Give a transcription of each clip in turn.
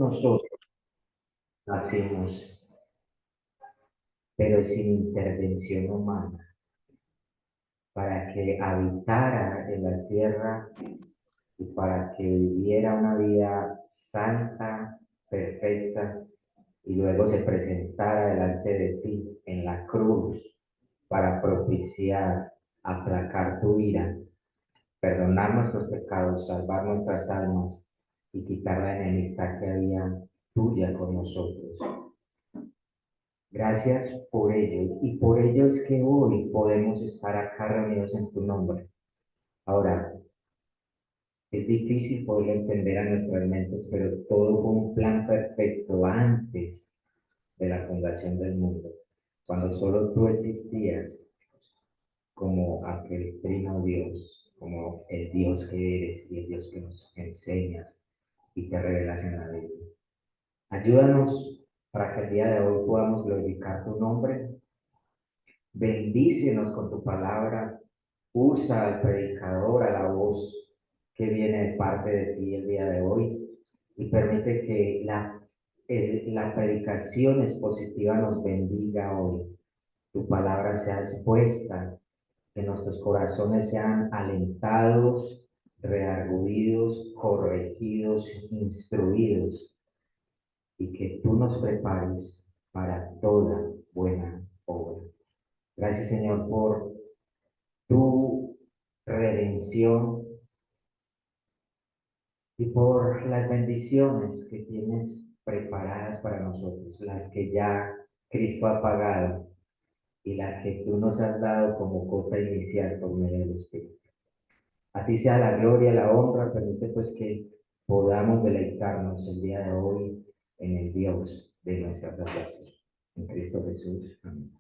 nosotros nacimos, pero sin intervención humana, para que habitara en la tierra y para que viviera una vida santa, perfecta, y luego se presentara delante de ti en la cruz para propiciar, aplacar tu ira, perdonar nuestros pecados, salvar nuestras almas y quitar la enemistad que había tuya con nosotros. Gracias por ello, y por ello es que hoy podemos estar acá reunidos en tu nombre. Ahora, es difícil poderlo entender a nuestras mentes, pero todo fue un plan perfecto antes de la fundación del mundo, cuando solo tú existías como aquel trino Dios, como el Dios que eres y el Dios que nos enseñas y te revelas en la Biblia. Ayúdanos para que el día de hoy podamos glorificar tu nombre. Bendícenos con tu palabra. Usa al predicador, a la voz que viene de parte de ti el día de hoy, y permite que la predicación expositiva nos bendiga hoy. Tu palabra sea expuesta, que nuestros corazones sean alentados, redarguidos, corregidos, instruidos, y que tú nos prepares para toda buena obra. Gracias, Señor, por tu redención y por las bendiciones que tienes preparadas para nosotros, las que ya Cristo ha pagado y las que tú nos has dado como cuota inicial por medio del Espíritu. A ti sea la gloria, la honra. Permite pues que podamos deleitarnos el día de hoy en el Dios de nuestra salvación. En Cristo Jesús. Amén.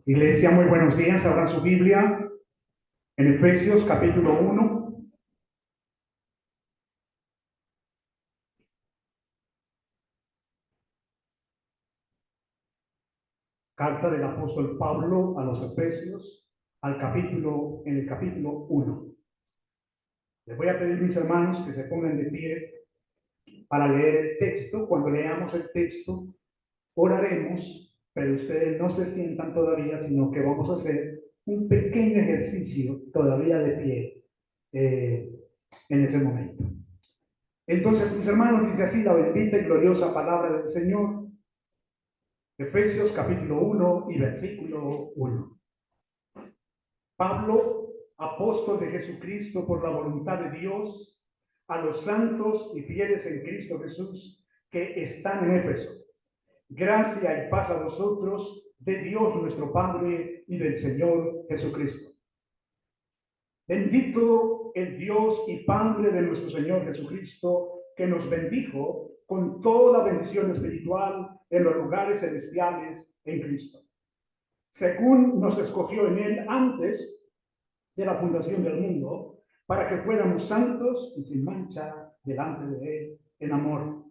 Iglesia, muy buenos días. Abran su Biblia en Efesios capítulo 1. Carta del apóstol Pablo a los Efesios, en el capítulo 1. Les voy a pedir, mis hermanos, que se pongan de pie para leer el texto. Cuando leamos el texto, oraremos, pero ustedes no se sientan todavía, sino que vamos a hacer un pequeño ejercicio todavía de pie en ese momento. Entonces, mis hermanos, dice así la bendita y gloriosa palabra del Señor. Efesios capítulo 1 y versículo 1. Pablo, apóstol de Jesucristo por la voluntad de Dios, a los santos y fieles en Cristo Jesús que están en Éfeso. Gracia y paz a vosotros de Dios nuestro Padre y del Señor Jesucristo. Bendito el Dios y Padre de nuestro Señor Jesucristo, que nos bendijo con toda bendición espiritual en los lugares celestiales en Cristo, según nos escogió en Él antes de la fundación del mundo, para que fuéramos santos y sin mancha delante de Él en amor,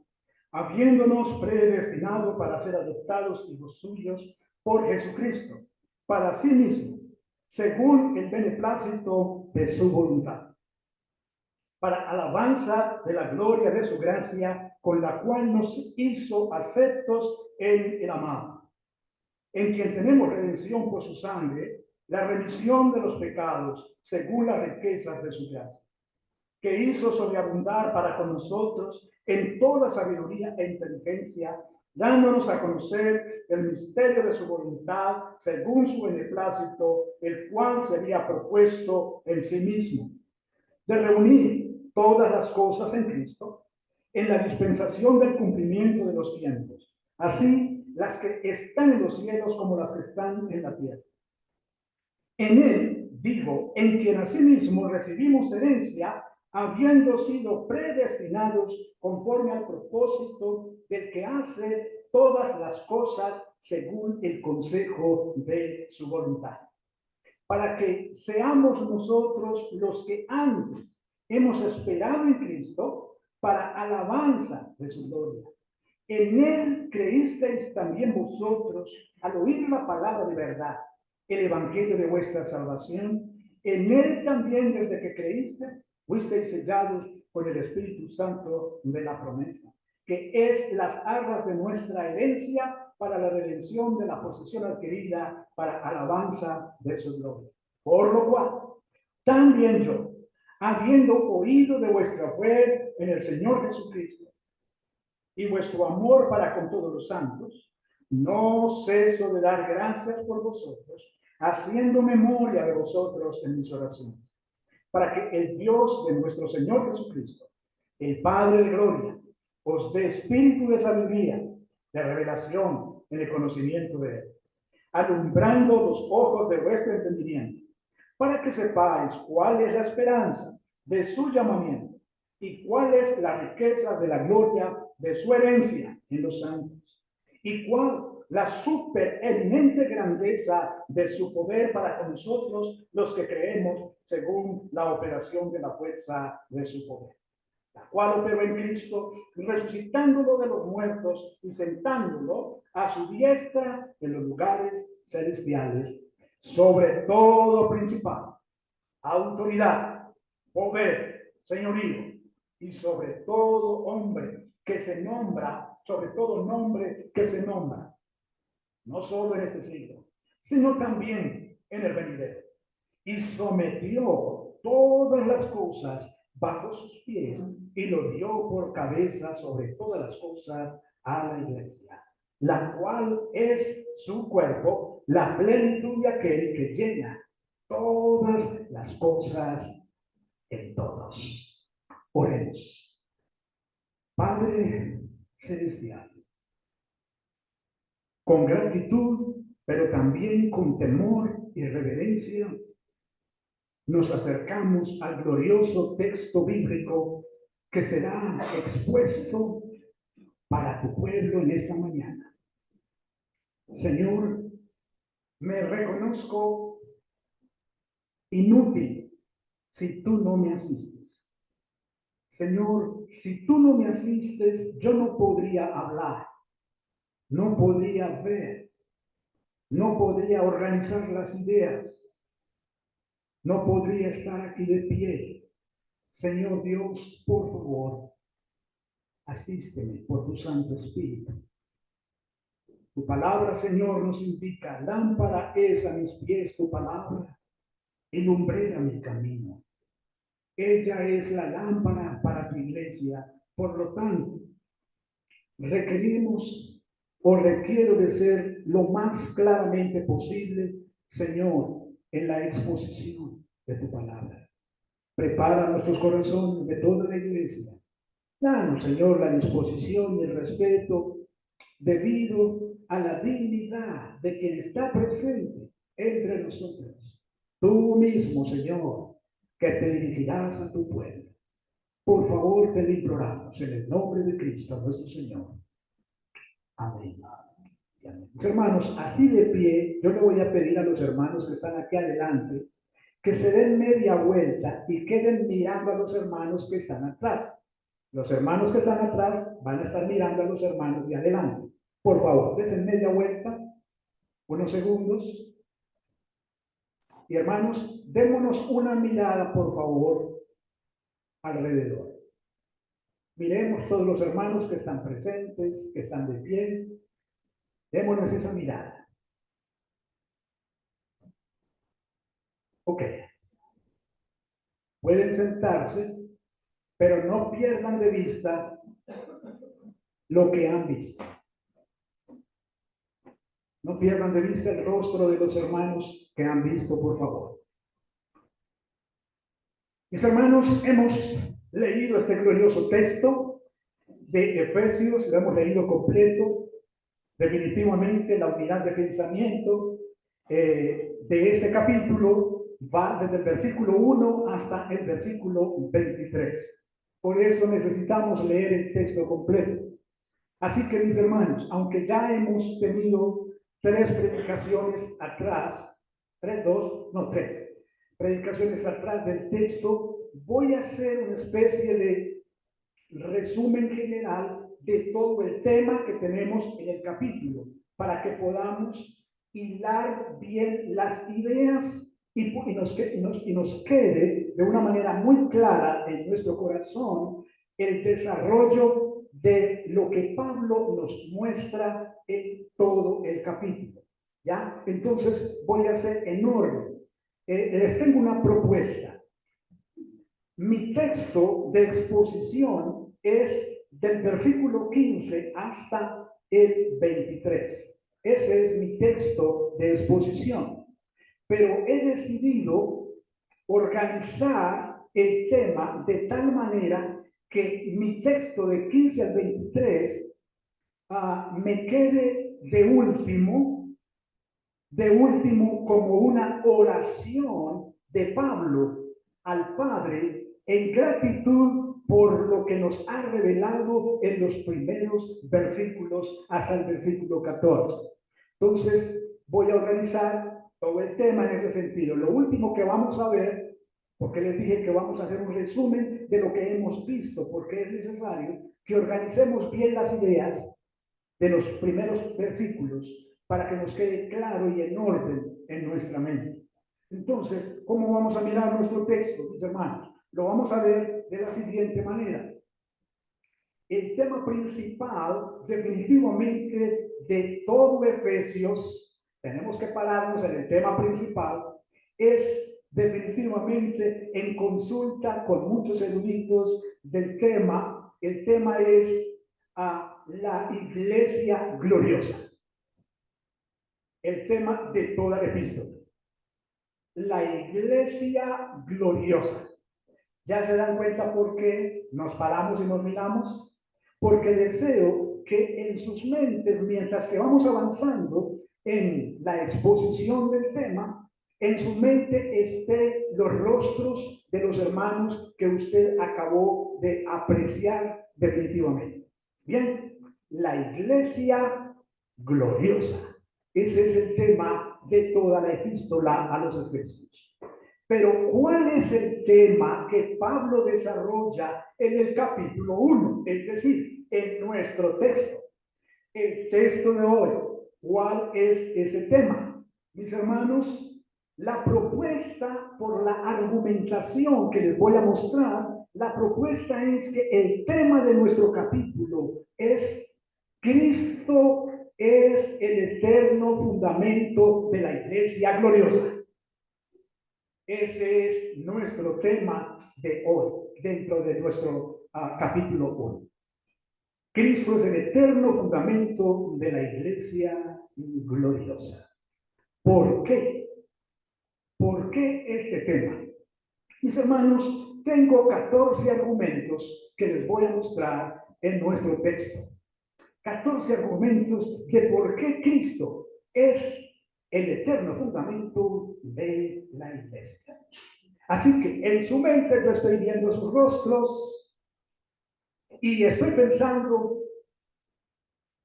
habiéndonos predestinado para ser adoptados hijos suyos por Jesucristo, para sí mismo, según el beneplácito de su voluntad, para alabanza de la gloria de su gracia, con la cual nos hizo aceptos en el amado, en quien tenemos redención por su sangre, la remisión de los pecados, según las riquezas de su gracia, que hizo sobreabundar para con nosotros en toda sabiduría e inteligencia, dándonos a conocer el misterio de su voluntad, según su beneplácito, el cual se había propuesto en sí mismo, de reunir todas las cosas en Cristo, en la dispensación del cumplimiento de los tiempos, así las que están en los cielos como las que están en la tierra. En él, digo, en quien asimismo recibimos herencia, habiendo sido predestinados conforme al propósito del que hace todas las cosas según el consejo de su voluntad, para que seamos nosotros los que antes hemos esperado en Cristo para alabanza de su gloria. En él creísteis también vosotros al oír la palabra de verdad, el evangelio de vuestra salvación. En él también, desde que creíste, fuisteis sellados con el Espíritu Santo de la promesa, que es las arras de nuestra herencia para la redención de la posesión adquirida para alabanza de su gloria. Por lo cual, también yo, habiendo oído de vuestra fe en el Señor Jesucristo y vuestro amor para con todos los santos, no ceso de dar gracias por vosotros, haciendo memoria de vosotros en mis oraciones, para que el Dios de nuestro Señor Jesucristo, el Padre de gloria, os dé espíritu de sabiduría, de revelación en el conocimiento de él, alumbrando los ojos de vuestro entendimiento, para que sepáis cuál es la esperanza de su llamamiento y cuál es la riqueza de la gloria de su herencia en los santos, y cuál la supereminente grandeza de su poder para con nosotros los que creemos según la operación de la fuerza de su poder, la cual operó en Cristo, resucitándolo de los muertos y sentándolo a su diestra en los lugares celestiales, sobre todo principado, autoridad, poder, señorío, y sobre todo hombre que se nombra, sobre todo nombre que se nombra, no solo en este siglo, sino también en el venidero, y sometió todas las cosas bajo sus pies y lo dio por cabeza sobre todas las cosas a la iglesia, la cual es su cuerpo, la plenitud de aquel que llena todas las cosas en todos. Oremos. Padre celestial, con gratitud, pero también con temor y reverencia, nos acercamos al glorioso texto bíblico que será expuesto para tu pueblo en esta mañana. Señor, me reconozco inútil si tú no me asistes. Señor, si tú no me asistes, yo no podría hablar, no podría ver, no podría organizar las ideas, no podría estar aquí de pie. Señor Dios, por favor, asísteme por tu Santo Espíritu. Tu palabra, Señor, nos indica, lámpara es a mis pies tu palabra y lumbrera mi camino. Ella es la lámpara para tu iglesia. Por lo tanto, requiero de ser lo más claramente posible, Señor, en la exposición de tu palabra. Prepara nuestros corazones de toda la iglesia. Danos, Señor, la disposición y el respeto debido a la dignidad de quien está presente entre nosotros. Tú mismo, Señor, que te dirigirás a tu pueblo. Por favor, te lo imploramos en el nombre de Cristo, nuestro Señor. Amén. Mis hermanos, así de pie, yo le voy a pedir a los hermanos que están aquí adelante que se den media vuelta y queden mirando a los hermanos que están atrás. Los hermanos que están atrás van a estar mirando a los hermanos de adelante. Por favor, den media vuelta, unos segundos. Y hermanos, démonos una mirada, por favor, alrededor. Miremos todos los hermanos que están presentes, que están de pie. Démonos esa mirada. Ok. Pueden sentarse, pero no pierdan de vista lo que han visto. No pierdan de vista el rostro de los hermanos que han visto, por favor. Mis hermanos, hemos leído este glorioso texto de Efesios, lo hemos leído completo. Definitivamente la unidad de pensamiento de este capítulo va desde el versículo 1 hasta el versículo 23. Por eso necesitamos leer el texto completo. Así que, mis hermanos, aunque ya hemos tenido tres predicaciones atrás, tres predicaciones atrás del texto, voy a hacer una especie de resumen general de todo el tema que tenemos en el capítulo, para que podamos hilar bien las ideas y nos quede de una manera muy clara en nuestro corazón el desarrollo de lo que Pablo nos muestra en todo el capítulo. ¿Ya? Entonces voy a hacer en orden. Les tengo una propuesta. Mi texto de exposición es del versículo 15 hasta el 23. Ese es mi texto de exposición. Pero he decidido organizar el tema de tal manera que mi texto de 15 al 23 me quede de último como una oración de Pablo al Padre en gratitud por lo que nos ha revelado en los primeros versículos hasta el versículo 14. Entonces, voy a organizar todo el tema en ese sentido. Lo último que vamos a ver, porque les dije que vamos a hacer un resumen de lo que hemos visto, porque es necesario que organicemos bien las ideas de los primeros versículos para que nos quede claro y en orden en nuestra mente. Entonces, ¿cómo vamos a mirar nuestro texto, mis hermanos? Lo vamos a ver de la siguiente manera. El tema principal, definitivamente, de todo Efesios, tenemos que pararnos en el tema principal, es definitivamente en consulta con muchos eruditos del tema. El tema es la iglesia gloriosa. El tema de toda la epístola. La iglesia gloriosa. ¿Ya se dan cuenta por qué nos paramos y nos miramos? Porque deseo que en sus mentes, mientras que vamos avanzando en la exposición del tema, en su mente esté los rostros de los hermanos que usted acabó de apreciar definitivamente. Bien, la iglesia gloriosa. Ese es el tema de toda la epístola a los Efesios. Pero ¿cuál es el tema que Pablo desarrolla en el capítulo 1? Es decir, en nuestro texto. El texto de hoy. ¿Cuál es ese tema? Mis hermanos, la propuesta por la argumentación que les voy a mostrar, la propuesta es que el tema de nuestro capítulo es Cristo es el eterno fundamento de la iglesia gloriosa. Ese es nuestro tema de hoy, dentro de nuestro capítulo 1. Cristo es el eterno fundamento de la iglesia gloriosa. ¿Por qué? ¿Por qué este tema? Mis hermanos, tengo 14 argumentos que les voy a mostrar en nuestro texto. 14 argumentos de por qué Cristo es el eterno fundamento de la iglesia. Así que en su mente yo estoy viendo sus rostros y estoy pensando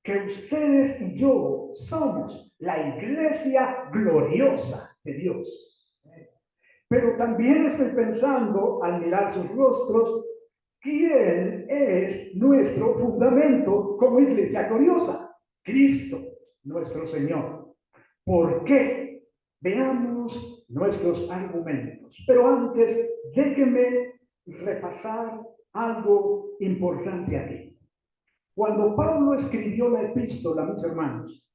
que ustedes y yo somos la iglesia gloriosa de Dios. Pero también estoy pensando, al mirar sus rostros, ¿quién es nuestro fundamento como iglesia gloriosa? Cristo, nuestro Señor. ¿Por qué? Veamos nuestros argumentos. Pero antes, déjenme repasar algo importante aquí. Cuando Pablo escribió la epístola, mis hermanos,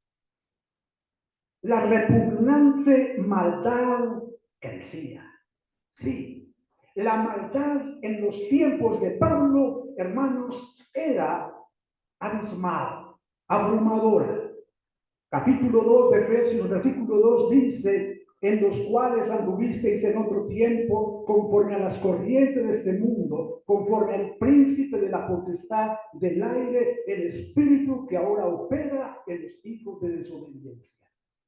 la repugnante maldad crecía. Sí, la maldad en los tiempos de Pablo, hermanos, era abismal, abrumadora. Capítulo 2 de Efesios, versículo 2 dice, en los cuales anduvisteis en otro tiempo, conforme a las corrientes de este mundo, conforme al príncipe de la potestad del aire, el espíritu que ahora opera en los hijos de desobediencia.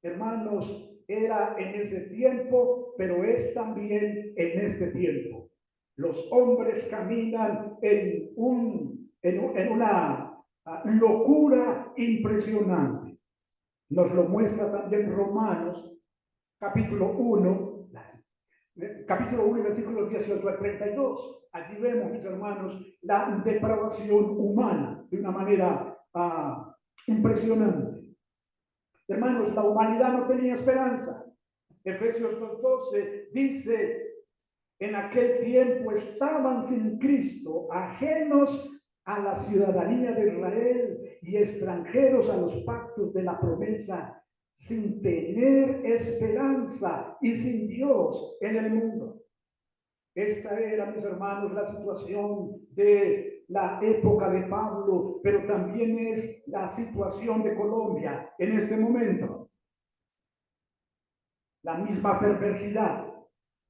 Hermanos, era en ese tiempo, pero es también en este tiempo. Los hombres caminan en una locura impresionante. Nos lo muestra también Romanos, capítulo 1, versículos 18 al 32. Allí vemos, mis hermanos, la depravación humana de una manera impresionante. Hermanos, la humanidad no tenía esperanza. Efesios 2:12 dice, en aquel tiempo estaban sin Cristo, ajenos a la ciudadanía de Israel y extranjeros a los pactos de la promesa, sin tener esperanza y sin Dios en el mundo. Esta era, mis hermanos, la situación de la época de Pablo, pero también es la situación de Colombia en este momento. La misma perversidad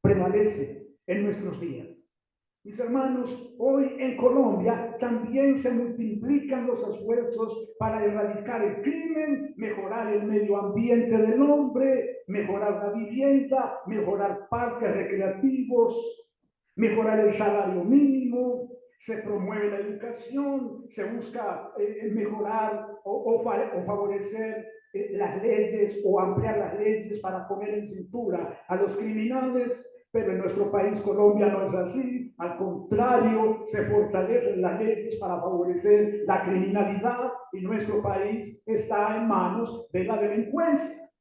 prevalece en nuestros días. Mis hermanos, hoy en Colombia también se multiplican los esfuerzos para erradicar el crimen, mejorar el medio ambiente del hombre, mejorar la vivienda, mejorar parques recreativos, mejorar el salario mínimo, se promueve la educación, se busca mejorar o favorecer las leyes o ampliar las leyes para poner en cintura a los criminales. Pero en nuestro país, Colombia, no es así. Al contrario, se fortalecen las leyes para favorecer la criminalidad y nuestro país está en manos de la delincuencia.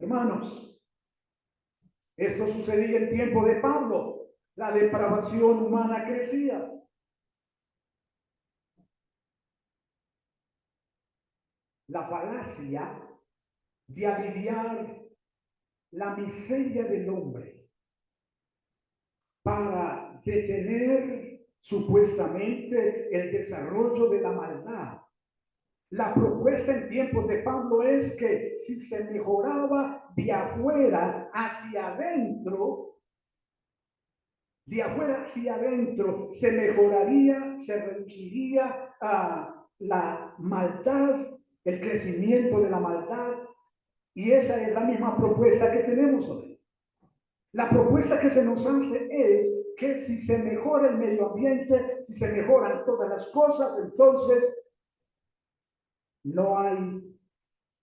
Hermanos, esto sucedía en tiempo de Pablo. La depravación humana crecía. La falacia de aliviar la miseria del hombre para detener supuestamente el desarrollo de la maldad. La propuesta en tiempos de Pablo es que si se mejoraba de afuera hacia adentro, se mejoraría, se reduciría la maldad, el crecimiento de la maldad, y esa es la misma propuesta que tenemos hoy. La propuesta que se nos hace es que si se mejora el medio ambiente, si se mejoran todas las cosas, entonces no hay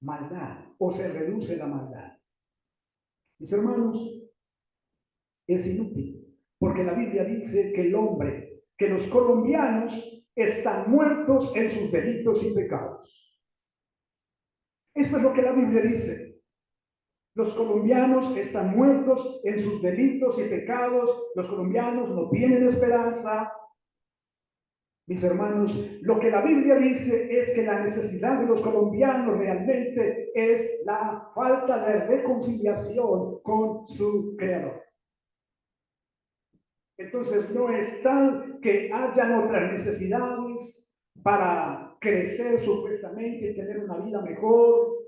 maldad o se reduce la maldad. Mis hermanos, es inútil, porque la Biblia dice que el hombre, que los colombianos están muertos en sus delitos y pecados. Esto es lo que la Biblia dice. Los colombianos están muertos en sus delitos y pecados. Los colombianos no tienen esperanza. Mis hermanos, lo que la Biblia dice es que la necesidad de los colombianos realmente es la falta de reconciliación con su Creador. Entonces, no es tal que hayan otras necesidades para crecer supuestamente y tener una vida mejor.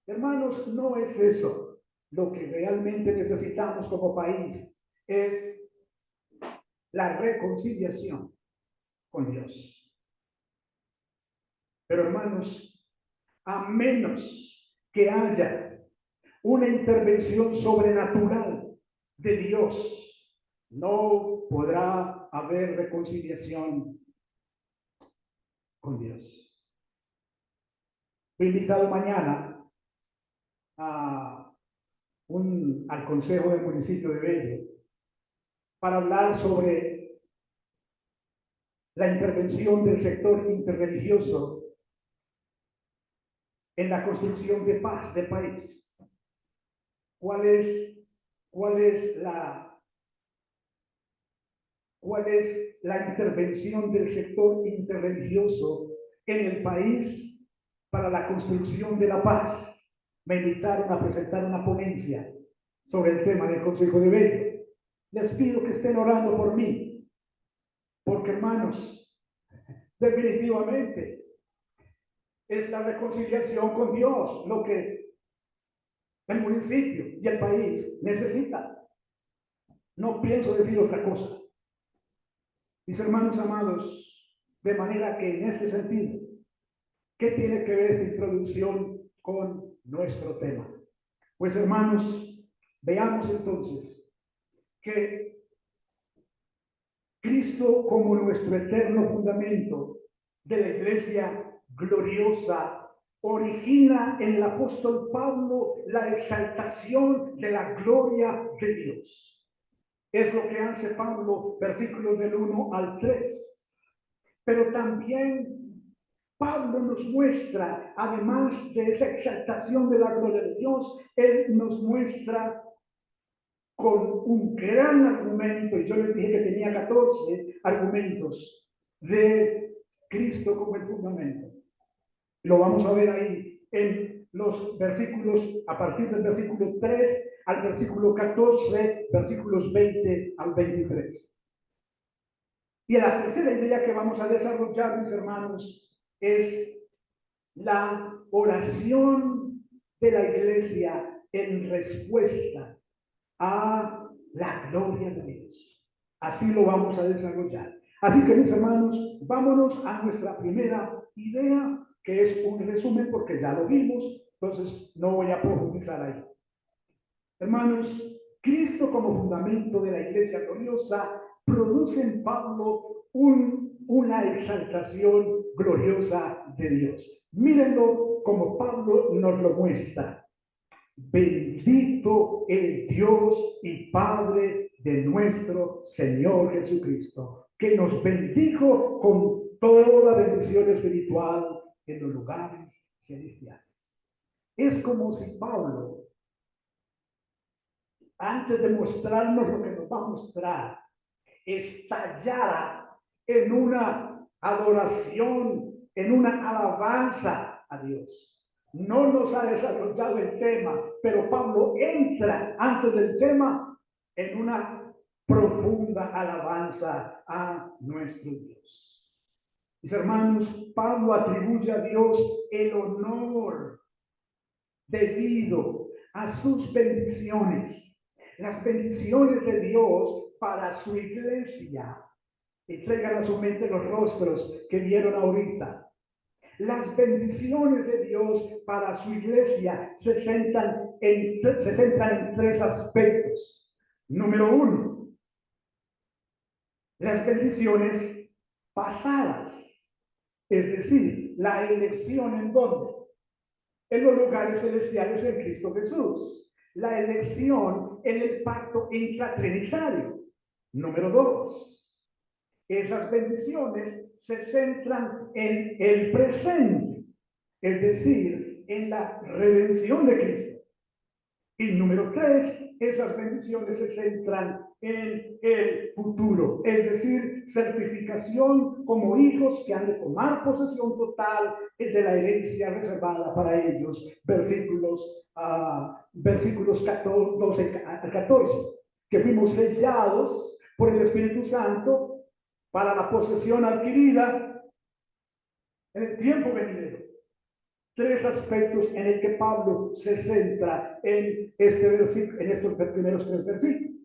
Hermanos, no es eso. Lo que realmente necesitamos como país es la reconciliación con Dios. Pero hermanos, a menos que haya una intervención sobrenatural de Dios, no podrá haber reconciliación con Dios. Fui invitado mañana al Consejo del Municipio de Bello para hablar sobre la intervención del sector interreligioso en la construcción de paz del país. ¿Cuál es la intervención del sector interreligioso en el país para la construcción de la paz? Me invitaron a presentar una ponencia sobre el tema del Consejo de Bello. Les pido que estén orando por mí, porque hermanos, definitivamente es la reconciliación con Dios lo que el municipio y el país necesitan. No pienso decir otra cosa. Mis hermanos amados, de manera que en este sentido, ¿qué tiene que ver esta introducción con nuestro tema? Pues hermanos, veamos entonces que Cristo, como nuestro eterno fundamento de la iglesia gloriosa, origina en el apóstol Pablo la exaltación de la gloria de Dios. Es lo que hace Pablo, versículos del 1 al 3. Pero también Pablo nos muestra, además de esa exaltación de la gloria de Dios, él nos muestra con un gran argumento, y yo les dije que tenía 14 argumentos de Cristo como el fundamento. Lo vamos a ver ahí en los versículos, a partir del versículo 3 al versículo 14, versículos 20 al 23. Y la tercera idea que vamos a desarrollar, mis hermanos, es la oración de la iglesia en respuesta a la gloria de Dios. Así lo vamos a desarrollar. Así que, mis hermanos, vámonos a nuestra primera idea, que es un resumen porque ya lo vimos, entonces no voy a profundizar ahí. Hermanos, Cristo como fundamento de la iglesia gloriosa produce en Pablo una exaltación gloriosa de Dios. Mírenlo como Pablo nos lo muestra. Bendito el Dios y Padre de nuestro Señor Jesucristo, que nos bendijo con toda bendición espiritual en los lugares celestiales. Es como si Pablo, antes de mostrarnos lo que nos va a mostrar, estallara en una adoración, en una alabanza a Dios. No nos ha desarrollado el tema, pero Pablo entra antes del tema en una profunda alabanza a nuestro Dios. Mis hermanos, Pablo atribuye a Dios el honor debido a sus bendiciones. Las bendiciones de Dios para su iglesia. Y traigan a su mente los rostros que vieron ahorita. Las bendiciones de Dios para su iglesia se centran en 3 aspectos. Número 1, las bendiciones pasadas, es decir, la elección en dónde, en los lugares celestiales en Cristo Jesús, la elección en el pacto intratrinitario. Número 2, esas bendiciones se centran en el presente, es decir, en la redención de Cristo. Y número 3, esas bendiciones se centran en el futuro, es decir, certificación como hijos que han de tomar posesión total de la herencia reservada para ellos. Versículos 12 al 14, que fuimos sellados por el Espíritu Santo para la posesión adquirida en el tiempo venidero. 3 aspectos en el que Pablo se centra en estos primeros 3 versículos.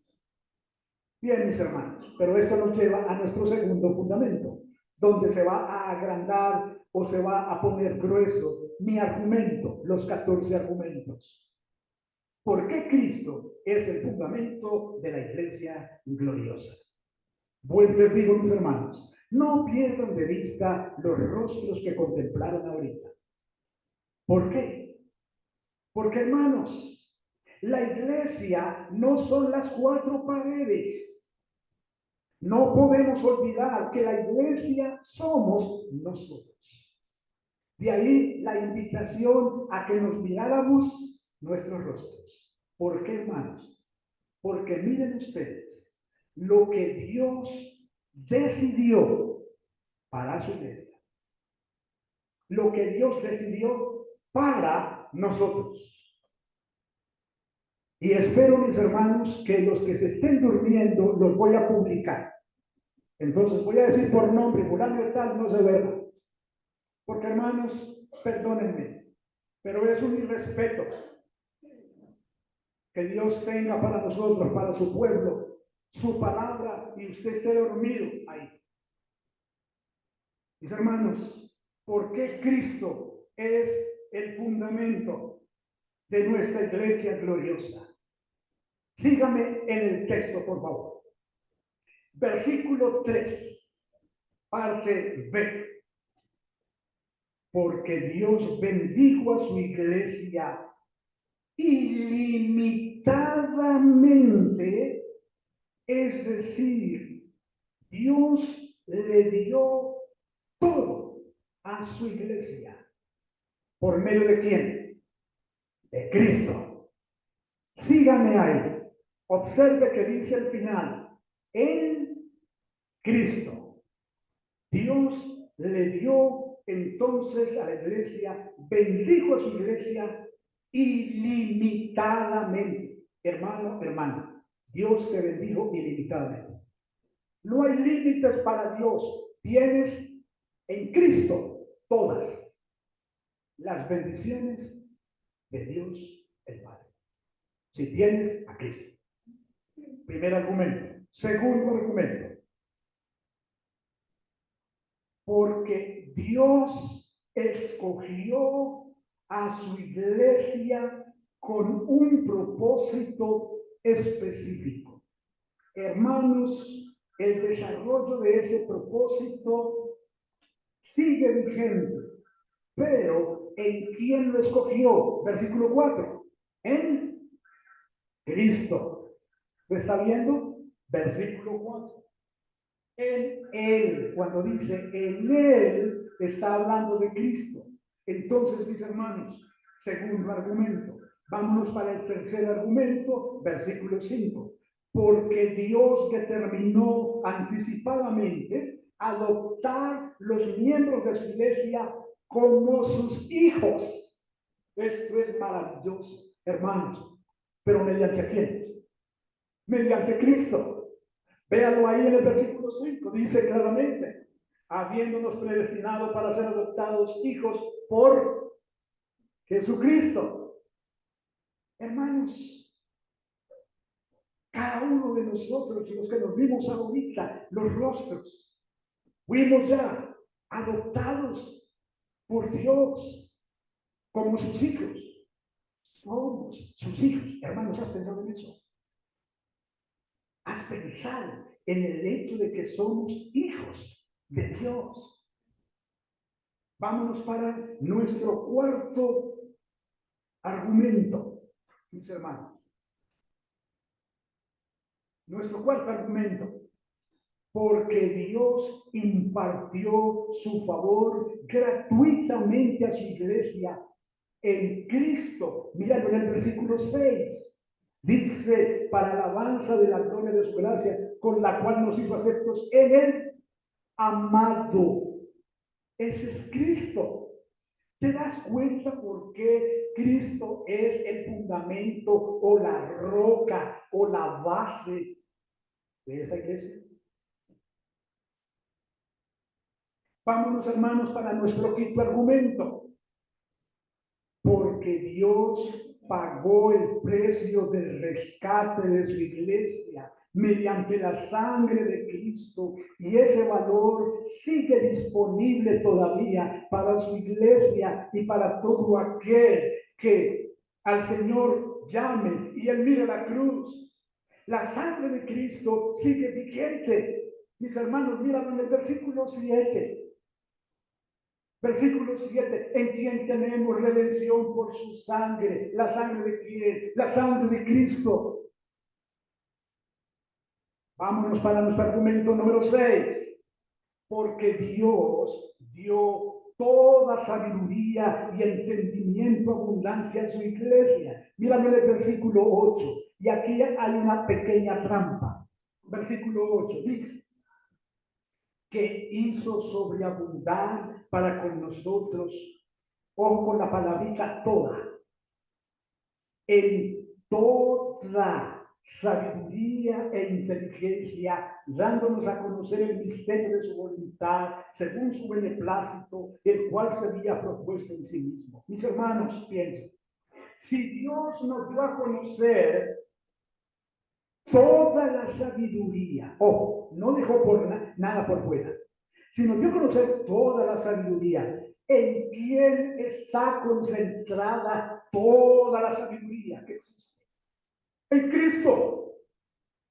Bien, mis hermanos, pero esto nos lleva a nuestro segundo fundamento, donde se va a agrandar o se va a poner grueso mi argumento, los 14 argumentos. ¿Por qué Cristo es el fundamento de la iglesia gloriosa? Vuelvo les digo, mis hermanos, no pierdan de vista los rostros que contemplaron ahorita. ¿Por qué? Porque, hermanos, la iglesia no son las 4 paredes. No podemos olvidar que la iglesia somos nosotros. De ahí la invitación a que nos miráramos nuestros rostros. ¿Por qué, hermanos? Porque miren ustedes lo que Dios decidió para su iglesia. Lo que Dios decidió para nosotros. Y espero, mis hermanos, que los que se estén durmiendo los voy a publicar. Entonces voy a decir por nombre, fulano de tal, no se duerma. Porque, hermanos, perdónenme, pero es un irrespeto que Dios tenga para nosotros, para su pueblo, su palabra, y usted esté dormido ahí. Mis hermanos, ¿por qué Cristo es el fundamento de nuestra iglesia gloriosa? Sígame en el texto, por favor. Versículo 3, parte B. Porque Dios bendijo a su iglesia ilimitadamente, es decir, Dios le dio todo a su iglesia. ¿Por medio de quién? De Cristo. Sígame ahí. Observe que dice el final. En Cristo. Dios le dio entonces a la iglesia, bendijo a su iglesia ilimitadamente. Hermano, hermana, Dios te bendijo ilimitadamente. No hay límites para Dios. Tienes en Cristo todas las bendiciones de Dios el Padre. Si tienes a Cristo. Primer argumento. Segundo argumento. Porque Dios escogió a su iglesia con un propósito específico. Hermanos, el desarrollo de ese propósito sigue vigente, pero ¿en quién lo escogió? Versículo 4. En Cristo. ¿Lo está viendo? Versículo 4. En Él, cuando dice en Él, está hablando de Cristo. Entonces, mis hermanos, segundo argumento. Vámonos para el tercer argumento, versículo 5. Porque Dios determinó anticipadamente adoptar los miembros de su iglesia como sus hijos. Esto es maravilloso, hermanos. ¿Pero mediante quién? Mediante Cristo. Véanlo ahí en el versículo 5, dice claramente, habiéndonos predestinado para ser adoptados hijos por Jesucristo. Hermanos, cada uno de nosotros, los que nos vimos ahorita, los rostros, fuimos ya adoptados por Dios como sus hijos. Somos sus hijos. Hermanos, ¿has pensado en eso? ¿Has pensado en el hecho de que somos hijos de Dios? Vámonos para nuestro cuarto argumento, mis hermanos. Nuestro cuarto argumento. Porque Dios impartió su favor gratuitamente a su iglesia en Cristo. Míralo en el versículo 6. Dice, para alabanza de la gloria de su gracia, con la cual nos hizo aceptos en el amado. Ese es Cristo. ¿Te das cuenta por qué Cristo es el fundamento o la roca o la base de esa iglesia? Vámonos, hermanos, para nuestro quinto argumento. Porque Dios pagó el precio del rescate de su iglesia mediante la sangre de Cristo, y ese valor sigue disponible todavía para su iglesia y para todo aquel que al Señor llame y él mire la cruz. La sangre de Cristo sigue vigente. Mis hermanos, miran en el versículo 7. Versículo 7, en quien tenemos redención por su sangre. ¿La sangre de quién? La sangre de Cristo. Vámonos para nuestro argumento número 6. Porque Dios dio toda sabiduría y entendimiento abundante a su iglesia. Mírame el versículo 8. Y aquí hay una pequeña trampa. Versículo 8 dice, que hizo sobreabundar para con nosotros, o con la palabrita toda, en toda sabiduría e inteligencia, dándonos a conocer el misterio de su voluntad, según su beneplácito, el cual se había propuesto en sí mismo. Mis hermanos, piensen, si Dios nos dio a conocer toda la sabiduría, ojo, no dejó por nada por fuera, sino dio a conocer toda la sabiduría. ¿En quién está concentrada toda la sabiduría que existe? En Cristo.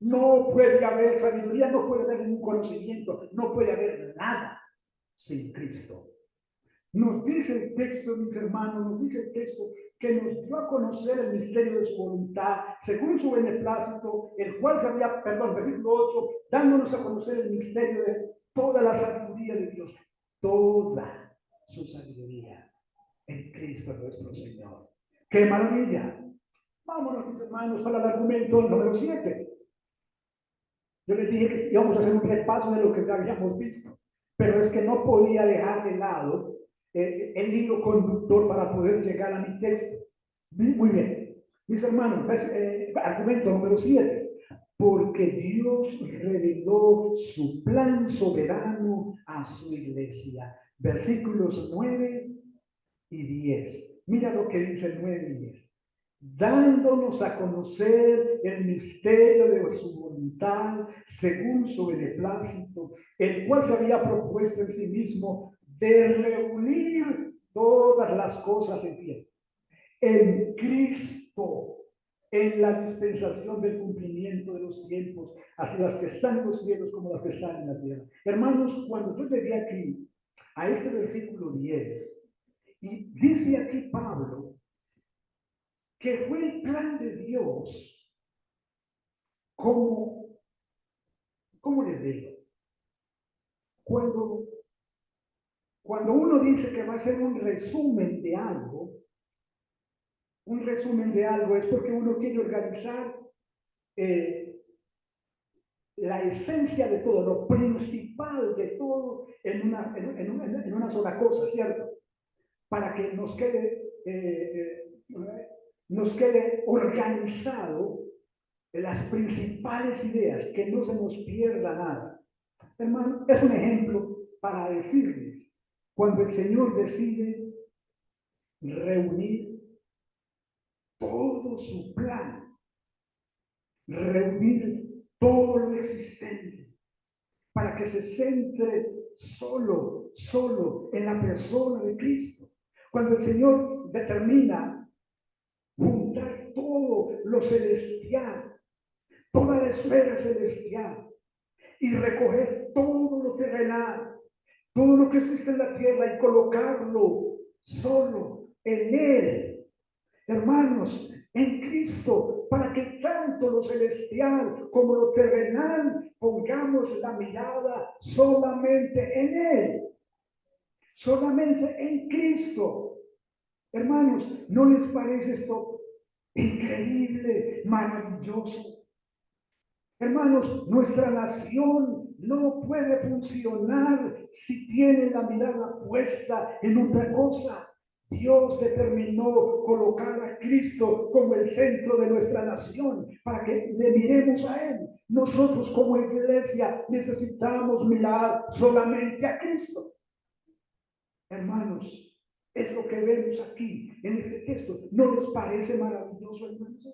No puede haber sabiduría, no puede haber ningún conocimiento, no puede haber nada sin Cristo. Nos dice el texto, mis hermanos, nos dice el texto que nos dio a conocer el misterio de su voluntad, según su beneplácito, el cual sabía, versículo 8, dándonos a conocer el misterio de toda la sabiduría de Dios. Toda su sabiduría en Cristo nuestro Señor. ¡Qué maravilla! Vámonos, mis hermanos, para el argumento número 7. Yo les dije que íbamos a hacer un repaso de lo que ya habíamos visto, pero es que no podía dejar de lado el hilo conductor para poder llegar a mi texto. Muy bien. Mis hermanos, argumento número 7. Porque Dios reveló su plan soberano a su iglesia. Versículos 9 y 10. Mira lo que dice el 9 y 10. Dándonos a conocer el misterio de su voluntad según su beneplácito, el cual se había propuesto en sí mismo de reunir todas las cosas en Cristo, en la dispensación del cumplimiento de los tiempos, así las que están en los cielos como las que están en la tierra. Hermanos, cuando yo llegué aquí, a este versículo 10, y dice aquí Pablo, que fue el plan de Dios, ¿cómo les digo? Cuando uno dice que va a ser un resumen de algo es porque uno quiere organizar la esencia de todo, lo principal de todo en una sola cosa, ¿cierto? Para que nos quede organizado las principales ideas, que no se nos pierda nada. Hermano, es un ejemplo para decirles, cuando el Señor decide reunir todo su plan, reunir todo lo existente, para que se centre solo en la persona de Cristo. Cuando el Señor determina juntar todo lo celestial, toda la esfera celestial, y recoger todo lo terrenal, todo lo que existe en la tierra y colocarlo solo en Él. Hermanos, en Cristo, para que tanto lo celestial como lo terrenal pongamos la mirada solamente en Él, solamente en Cristo. Hermanos, ¿no les parece esto increíble, maravilloso? Hermanos, nuestra nación no puede funcionar si tiene la mirada puesta en otra cosa. Dios determinó colocar a Cristo como el centro de nuestra nación para que le miremos a Él. Nosotros como iglesia necesitamos mirar solamente a Cristo. Hermanos, es lo que vemos aquí en este texto. ¿No les parece maravilloso, hermanos?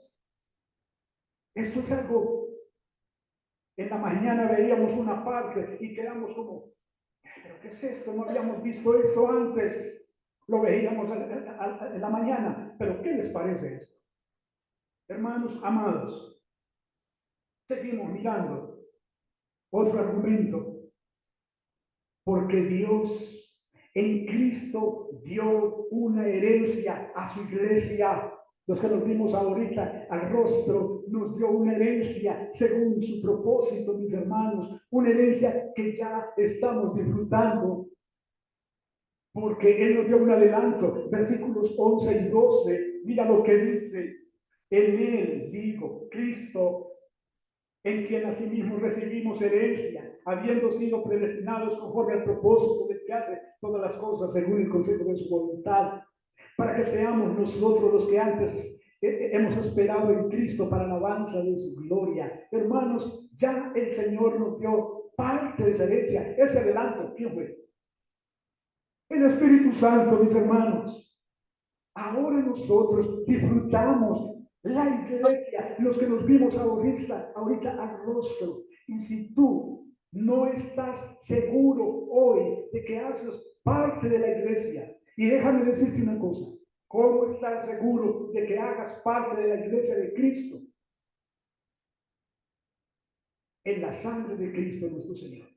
Esto es algo. En la mañana veíamos una parte y quedamos como, ¿pero qué es esto? No habíamos visto esto antes. Lo veíamos en la mañana. ¿Pero qué les parece esto? Hermanos amados, seguimos mirando otro argumento. Porque Dios en Cristo dio una herencia a su iglesia. Los que nos vimos ahorita al rostro, nos dio una herencia según su propósito, mis hermanos, una herencia que ya estamos disfrutando, porque Él nos dio un adelanto. Versículos 11 y 12, mira lo que dice: en Él, digo, Cristo, en quien asimismo recibimos herencia, habiendo sido predestinados conforme al propósito de que hace todas las cosas según el consejo de su voluntad, para que seamos nosotros los que antes hemos esperado en Cristo para la alabanza de su gloria. Hermanos, ya el Señor nos dio parte de esa herencia, ese adelanto. ¿Quién fue? El Espíritu Santo, mis hermanos. Ahora nosotros disfrutamos la iglesia, los que nos vimos ahorita al rostro. Y si tú no estás seguro hoy de que haces parte de la iglesia, y déjame decirte una cosa, ¿cómo estar seguro de que hagas parte de la iglesia de Cristo? En la sangre de Cristo nuestro Señor.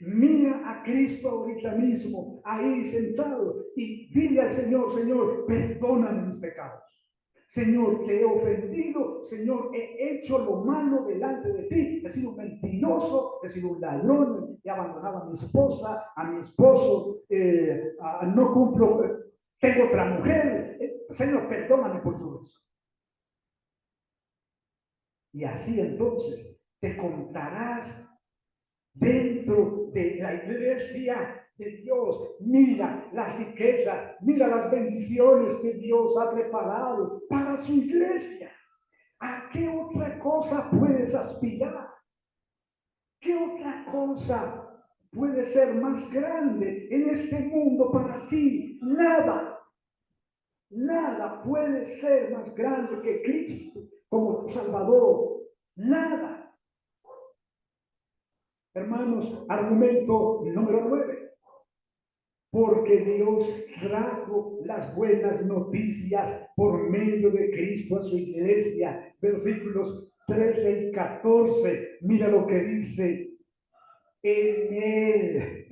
Mira a Cristo ahorita mismo, ahí sentado, y dile al Señor: Señor, perdóname mis pecados. Señor, te he ofendido, Señor, he hecho lo malo delante de ti, he sido un mentiroso, he sido un ladrón, he abandonado a mi esposa, a mi esposo, no cumplo, tengo otra mujer, Señor, perdóname por todo eso. Y así entonces te contarás dentro de la iglesia de Dios. Mira las riquezas, mira las bendiciones que Dios ha preparado para su iglesia. ¿A qué otra cosa puedes aspirar? ¿Qué otra cosa puede ser más grande en este mundo para ti? Nada. Nada puede ser más grande que Cristo como tu Salvador. Nada. Hermanos, argumento número 9. Porque Dios trajo las buenas noticias por medio de Cristo a su iglesia. Versículos 13 y 14. Mira lo que dice. En Él.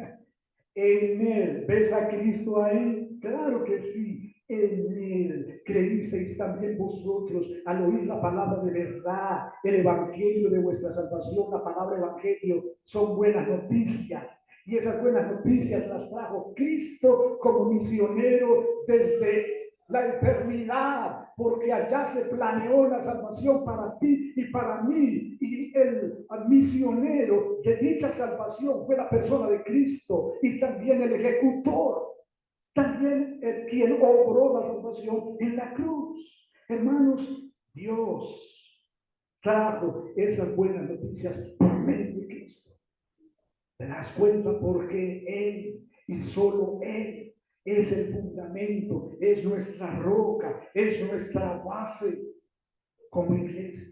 ¿Ves a Cristo ahí? Claro que sí. En Él creísteis también vosotros al oír la palabra de verdad, el evangelio de vuestra salvación. La palabra evangelio son buenas noticias. Y esas buenas noticias las trajo Cristo como misionero desde la eternidad, porque allá se planeó la salvación para ti y para mí. Y el misionero de dicha salvación fue la persona de Cristo y también el ejecutor, también el quien obró la salvación en la cruz. Hermanos, Dios trajo esas buenas noticias por medio de Cristo. ¿Te das cuenta? Porque Él y solo Él es el fundamento, es nuestra roca, es nuestra base como iglesia.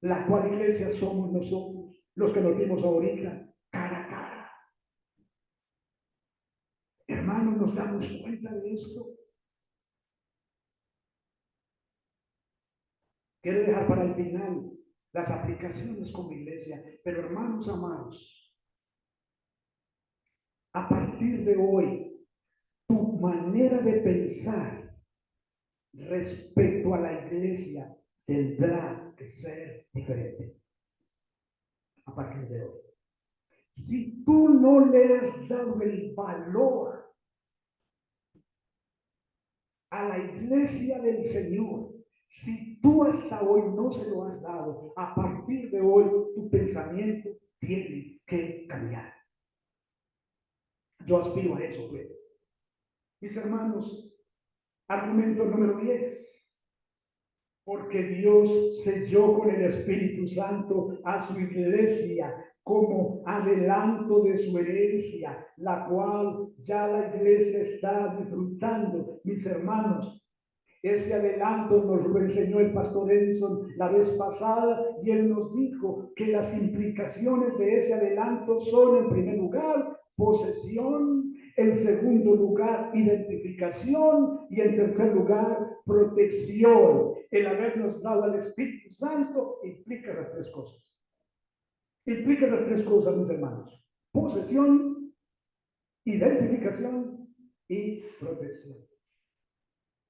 La cual iglesia somos nosotros, los que nos vimos ahorita, cara a cara. Hermanos, ¿nos damos cuenta de esto? Quiero dejar para el final las aplicaciones como iglesia, pero hermanos amados, a partir de hoy, tu manera de pensar respecto a la iglesia tendrá que ser diferente a partir de hoy. Si tú no le has dado el valor a la iglesia del Señor, si tú hasta hoy no se lo has dado, a partir de hoy tu pensamiento tiene que cambiar. Yo aspiro a eso, pues. Mis hermanos, argumento número 10. Porque Dios selló con el Espíritu Santo a su iglesia como adelanto de su herencia, la cual ya la iglesia está disfrutando. Mis hermanos, ese adelanto nos lo enseñó el pastor Edison la vez pasada y él nos dijo que las implicaciones de ese adelanto son, en primer lugar, posesión, en segundo lugar, identificación y en tercer lugar, protección. El habernos dado al Espíritu Santo implica las tres cosas. Implica las tres cosas, mis hermanos: posesión, identificación y protección.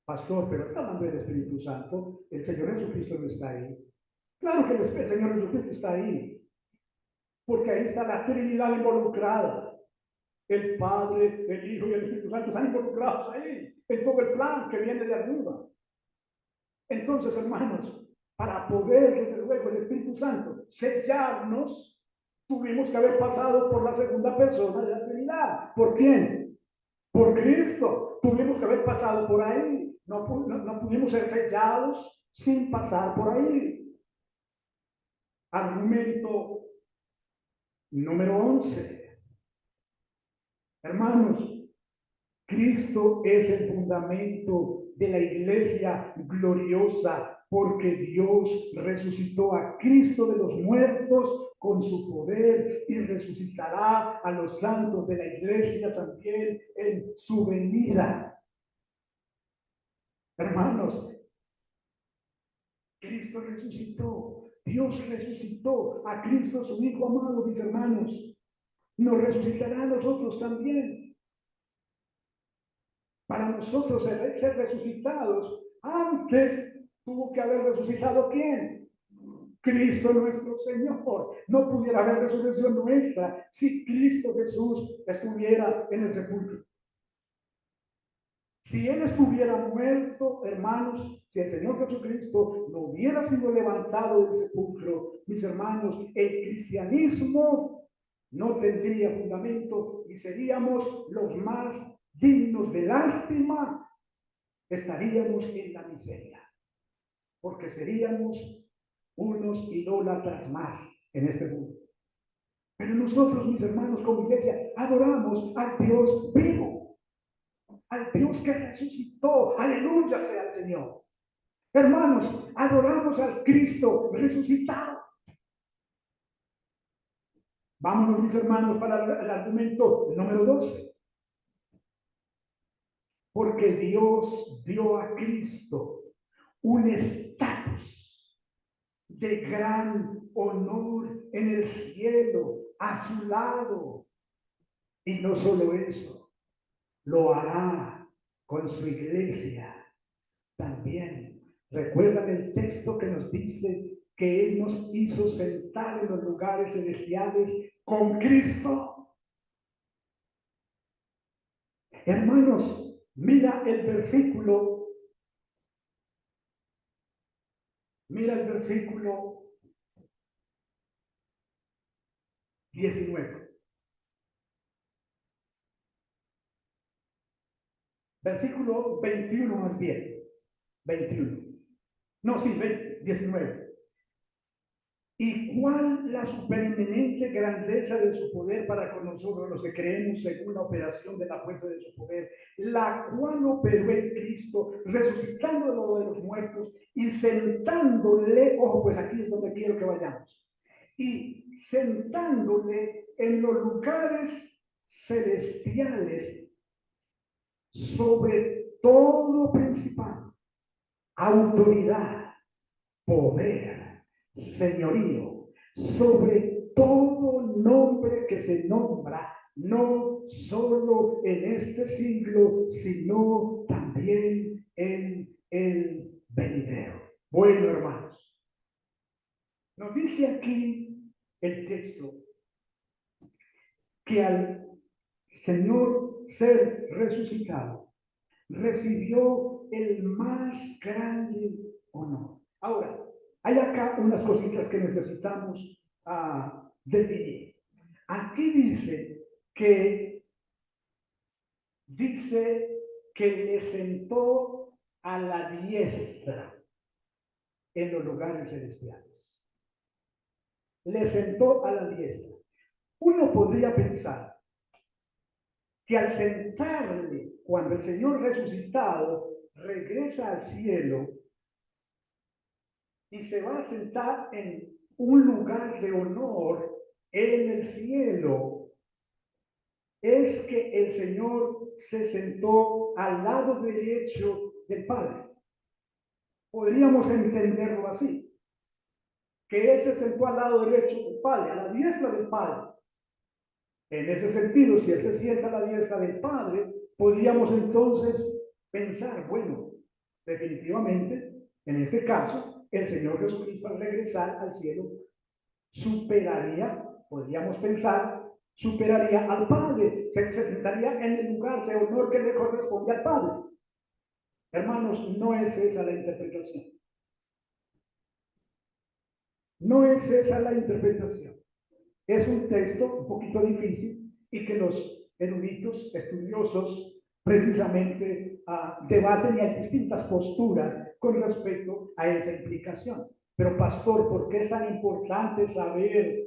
Pastor, pero está hablando del Espíritu Santo. El Señor Jesucristo no está ahí. Claro que el Señor Jesucristo está ahí, porque ahí está la Trinidad involucrada. El Padre, el Hijo y el Espíritu Santo están involucrados ahí, en todo el plan que viene de arriba. Entonces, hermanos, para poder, desde luego, el Espíritu Santo sellarnos, tuvimos que haber pasado por la segunda persona de la Trinidad. ¿Por quién? Por Cristo. Tuvimos que haber pasado por ahí. No pudimos ser sellados sin pasar por ahí. Argumento número 11. Hermanos, Cristo es el fundamento de la iglesia gloriosa, porque Dios resucitó a Cristo de los muertos con su poder y resucitará a los santos de la iglesia también en su venida. Hermanos, Cristo resucitó, Dios resucitó a Cristo su Hijo amado, mis hermanos. Nos resucitará a nosotros también. Para nosotros ser resucitados Antes tuvo que haber resucitado ¿quién? Cristo nuestro Señor. No pudiera haber resurrección nuestra si Cristo Jesús estuviera en el sepulcro. Si Él estuviera muerto, hermanos, si el Señor Jesucristo no hubiera sido levantado del sepulcro, mis hermanos, el cristianismo no tendría fundamento y seríamos los más dignos de lástima. Estaríamos en la miseria, porque seríamos unos idólatras más en este mundo. Pero nosotros, mis hermanos, como iglesia, adoramos al Dios vivo, al Dios que resucitó. Aleluya sea el Señor. Hermanos, adoramos al Cristo resucitado. Vámonos, mis hermanos, para el argumento número 12. Porque Dios dio a Cristo un estatus de gran honor en el cielo, a su lado. Y no solo eso, lo hará con su iglesia también. ¿Recuerdan el texto que nos dice que Él nos hizo sentar en los lugares celestiales con Cristo? Hermanos, mira el versículo 19. Versículo 21 más bien. 21. No, sí, 19. ¿Y cuál la supereminente grandeza de su poder para con nosotros, los que creemos según la operación de la fuerza de su poder, la cual operó en Cristo, resucitándolo de los muertos y sentándole, ojo, pues aquí es donde quiero que vayamos, y sentándole en los lugares celestiales sobre todo principal, autoridad, poder, señorío, sobre todo nombre que se nombra, no solo en este siglo, sino también en el venidero. Bueno, hermanos, nos dice aquí el texto que al Señor ser resucitado, recibió el más grande honor. Ahora, hay acá unas cositas que necesitamos definir. Aquí dice que le sentó a la diestra en los lugares celestiales. Le sentó a la diestra. Uno podría pensar que al sentarle, cuando el Señor resucitado regresa al cielo y se va a sentar en un lugar de honor en el cielo, es que el Señor se sentó al lado derecho del Padre. Podríamos entenderlo así, que Él se sentó al lado derecho del Padre, a la diestra del Padre. En ese sentido, si Él se sienta a la diestra del Padre, podríamos entonces pensar, bueno, definitivamente, en este caso, el Señor Jesucristo al regresar al cielo superaría, podríamos pensar, superaría al Padre, se sentaría en el lugar de honor que le corresponde al Padre. Hermanos, no es esa la interpretación. No es esa la interpretación. Es un texto un poquito difícil y que los eruditos estudiosos precisamente debaten y hay distintas posturas con respecto a esa implicación. Pero pastor, ¿por qué es tan importante saber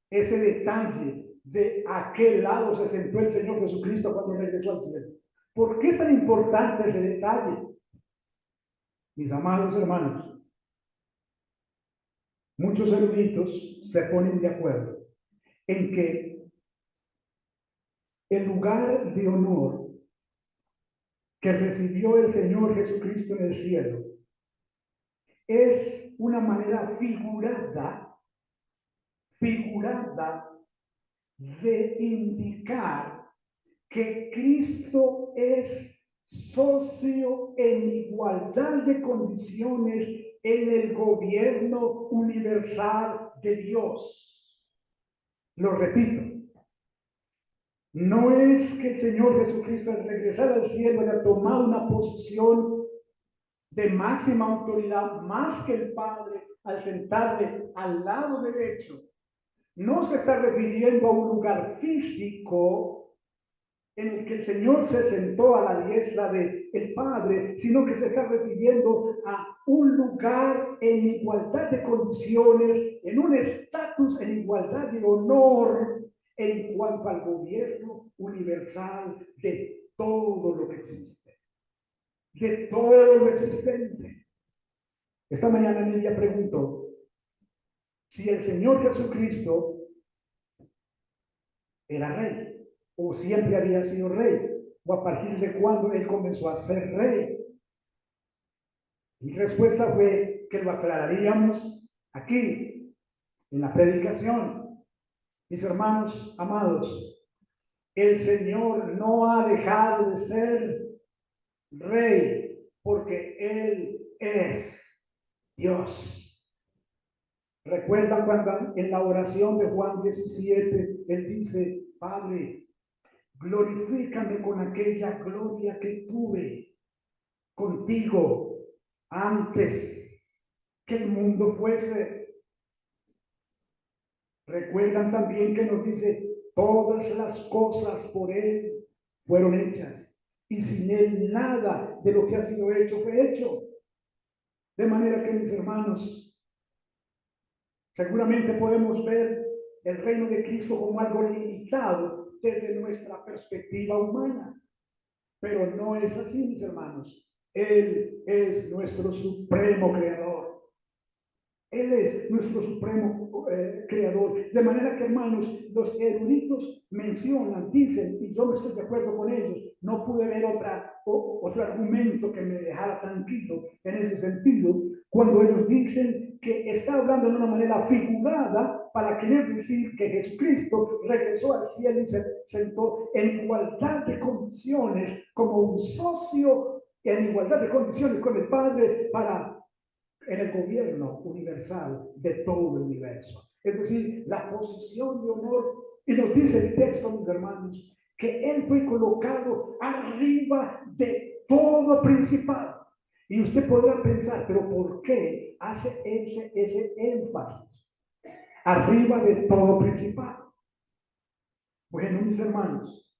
ese detalle de a qué lado se sentó el Señor Jesucristo cuando regresó al cielo? ¿Por qué es tan importante ese detalle? Mis amados hermanos, muchos eruditos se ponen de acuerdo en que el lugar de honor que recibió el Señor Jesucristo en el cielo es una manera figurada de indicar que Cristo es socio en igualdad de condiciones en el gobierno universal de Dios. Lo repito, no es que el Señor Jesucristo al regresar al cielo haya tomado una posición de máxima autoridad más que el Padre al sentarle al lado derecho. No se está refiriendo a un lugar físico en el que el Señor se sentó a la diestra del Padre, sino que se está refiriendo a un lugar en igualdad de condiciones, en un estatus en igualdad de honor en cuanto al gobierno universal de todo lo que existe, de todo lo existente. Esta mañana Lidia preguntó si el Señor Jesucristo era rey, o siempre había sido rey, o a partir de cuándo él comenzó a ser rey. Mi respuesta fue que lo aclararíamos aquí, en la predicación. Mis hermanos amados, el Señor no ha dejado de ser rey, porque Él es Dios. Recuerda cuando en la oración de Juan 17, Él dice: Padre, glorifícame con aquella gloria que tuve contigo antes que el mundo fuese. Recuerdan también que nos dice: todas las cosas por Él fueron hechas, y sin Él nada de lo que ha sido hecho fue hecho. De manera que, mis hermanos, seguramente podemos ver el reino de Cristo como algo limitado desde nuestra perspectiva humana, pero no es así, mis hermanos. Él es nuestro supremo creador. Él es nuestro supremo creador. De manera que, hermanos, los eruditos mencionan, dicen, y yo me estoy de acuerdo con ellos, no pude ver otro argumento que me dejara tranquilo en ese sentido, cuando ellos dicen que está hablando de una manera figurada para querer decir que Jesucristo regresó al cielo y se sentó en igualdad de condiciones como un socio, en igualdad de condiciones con el Padre en el gobierno universal de todo el universo. Es decir, la posición de honor, y nos dice el texto, mis hermanos, que Él fue colocado arriba de todo principado. Y usted podrá pensar, pero ¿por qué hace ese énfasis? Arriba de todo principado. Bueno, mis hermanos,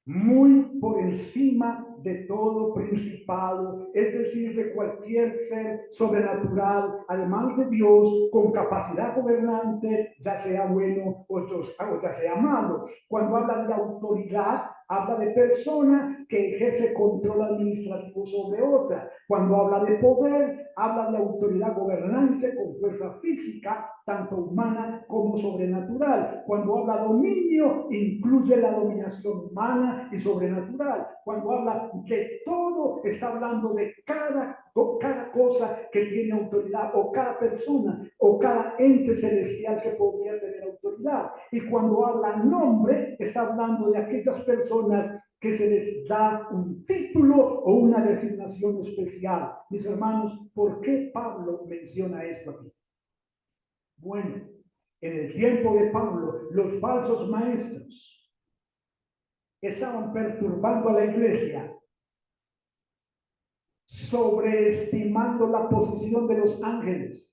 muy por encima de todo principado, es decir, de cualquier ser sobrenatural, además de Dios, con capacidad gobernante, ya sea bueno o ya sea malo. Cuando habla de autoridad, habla de persona que ejerce control administrativo sobre otra. Cuando habla de poder, habla de autoridad gobernante con fuerza física, tanto humana como sobrenatural. Cuando habla dominio, incluye la dominación humana y sobrenatural. Cuando habla de todo, está hablando de cada cosa que tiene autoridad, o cada persona, o cada ente celestial que podría tener autoridad. Y cuando habla nombre, está hablando de aquellas personas que se les da un título o una designación especial. Mis hermanos, ¿por qué Pablo menciona esto aquí? Bueno, en el tiempo de Pablo, los falsos maestros estaban perturbando a la iglesia, sobreestimando la posición de los ángeles,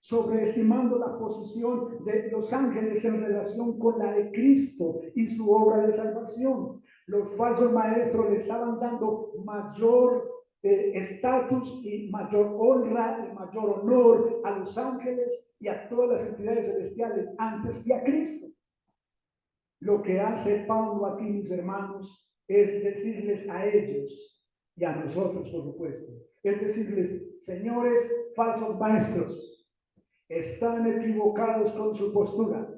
sobreestimando la posición de los ángeles en relación con la de Cristo y su obra de salvación. Los falsos maestros le estaban dando mayor estatus y mayor honra y mayor honor a los ángeles y a todas las entidades celestiales antes que a Cristo. Lo que hace Pablo aquí, mis hermanos, es decirles a ellos y a nosotros, por supuesto, es decirles: señores falsos maestros, están equivocados con su postura.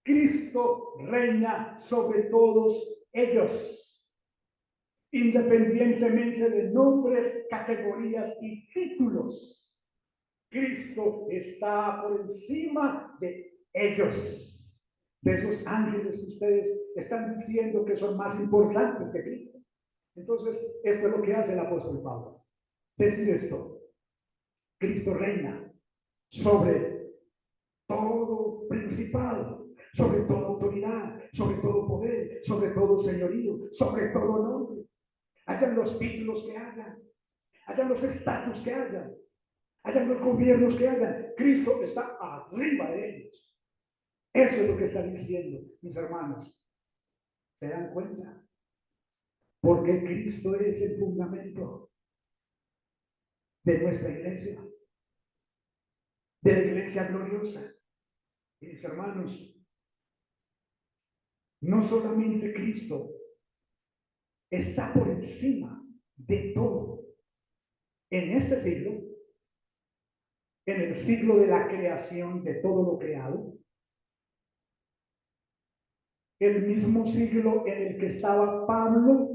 Cristo reina sobre todos ellos, independientemente de nombres, categorías y títulos. Cristo está por encima de ellos, de esos ángeles que ustedes están diciendo que son más importantes que Cristo. Entonces, esto es lo que hace el apóstol Pablo. Decir esto: Cristo reina sobre todo principado, sobre toda autoridad, sobre todo poder, sobre todo señorío, sobre todo nombre. Hayan los títulos que hayan los estatus que hayan los gobiernos que hayan, Cristo está arriba de ellos. Eso es lo que está diciendo, mis hermanos. ¿Se dan cuenta? Porque Cristo es el fundamento de nuestra iglesia, de la iglesia gloriosa. Y mis hermanos, no solamente Cristo está por encima de todo en este siglo, en el siglo de la creación de todo lo creado, el mismo siglo en el que estaba Pablo,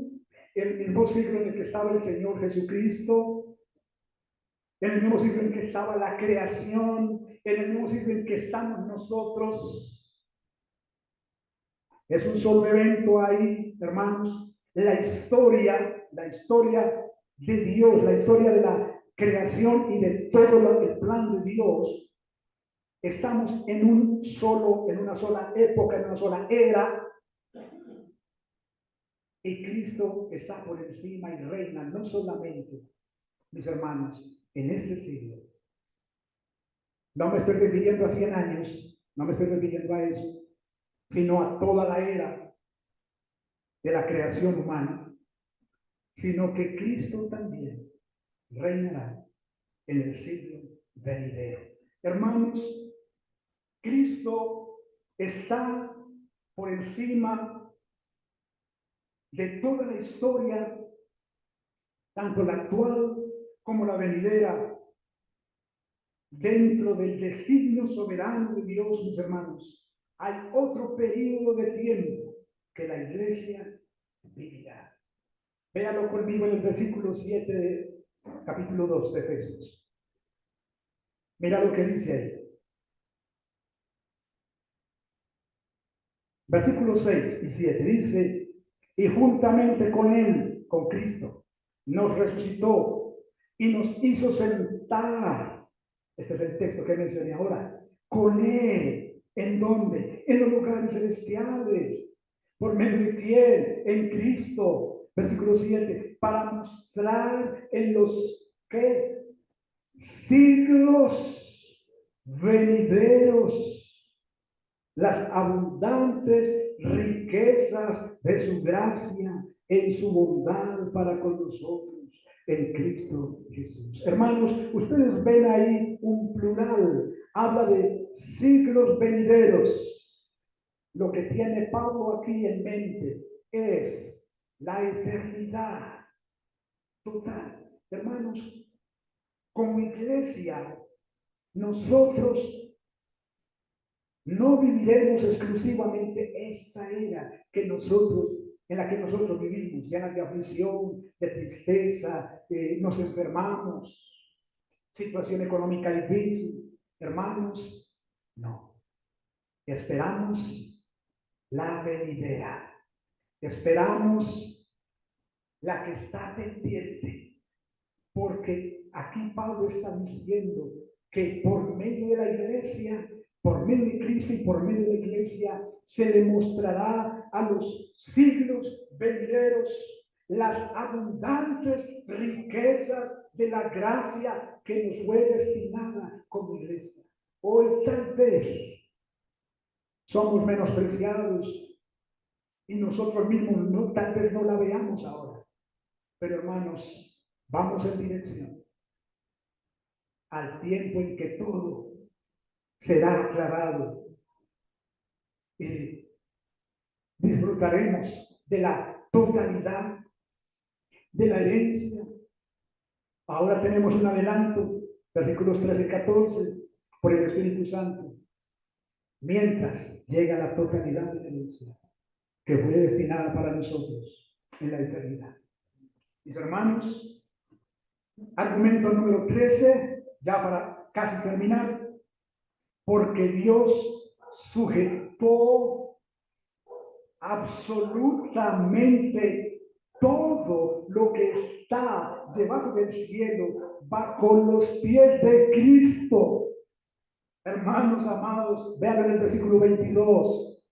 el mismo siglo en el que estaba el Señor Jesucristo, en el mismo siglo en que estaba la creación, en el mismo siglo en que estamos nosotros. Es un solo evento ahí, hermanos. La historia de Dios, la historia de la creación y de todo el plan de Dios. Estamos en una sola época, en una sola era. Y Cristo está por encima y reina, no solamente, mis hermanos, en este siglo. No me estoy refiriendo a 100 años, no me estoy refiriendo a eso, sino a toda la era de la creación humana, sino que Cristo también reinará en el siglo venidero. Hermanos, Cristo está por encima de toda la historia, tanto la actual como la venidera, dentro del designio soberano de Dios, mis hermanos. Hay otro periodo de tiempo que la iglesia vivirá. Véalo conmigo en el versículo 7 de capítulo 2 de Efesios. Mira lo que dice ahí. Versículos 6 y 7 dice: y juntamente con él, con Cristo, nos resucitó y nos hizo sentar. Este es el texto que mencioné ahora. Con él, ¿en dónde? En los lugares celestiales. ¿Por medio de quién? En Cristo. Versículo 7. Para mostrar en los ¿qué? Siglos venideros las abundantes riquezas de su gracia en su bondad para con nosotros en Cristo Jesús. Hermanos, ustedes ven ahí un plural, habla de siglos venideros. Lo que tiene Pablo aquí en mente es la eternidad total. Hermanos, como iglesia, nosotros no viviremos exclusivamente esta era en la que nosotros vivimos, llena de aflicción, de tristeza, nos enfermamos, situación económica difícil. Hermanos, no. Esperamos la venidera. Esperamos la que está pendiente. Porque aquí Pablo está diciendo que por medio de la iglesia, por medio de Cristo y por medio de la iglesia, se demostrará a los siglos venideros las abundantes riquezas de la gracia que nos fue destinada como iglesia. Hoy tal vez somos menospreciados y nosotros mismos tal vez no la veamos ahora. Pero hermanos, vamos en dirección al tiempo en que todo será aclarado y disfrutaremos de la totalidad de la herencia. Ahora tenemos un adelanto, versículos 13 y 14, por el Espíritu Santo, mientras llega la totalidad de la herencia que fue destinada para nosotros en la eternidad. Mis hermanos, argumento número 13, ya para casi terminar: porque Dios sujetó absolutamente Todo lo que está debajo del cielo va con los pies de Cristo. Hermanos amados, vean en el versículo 22.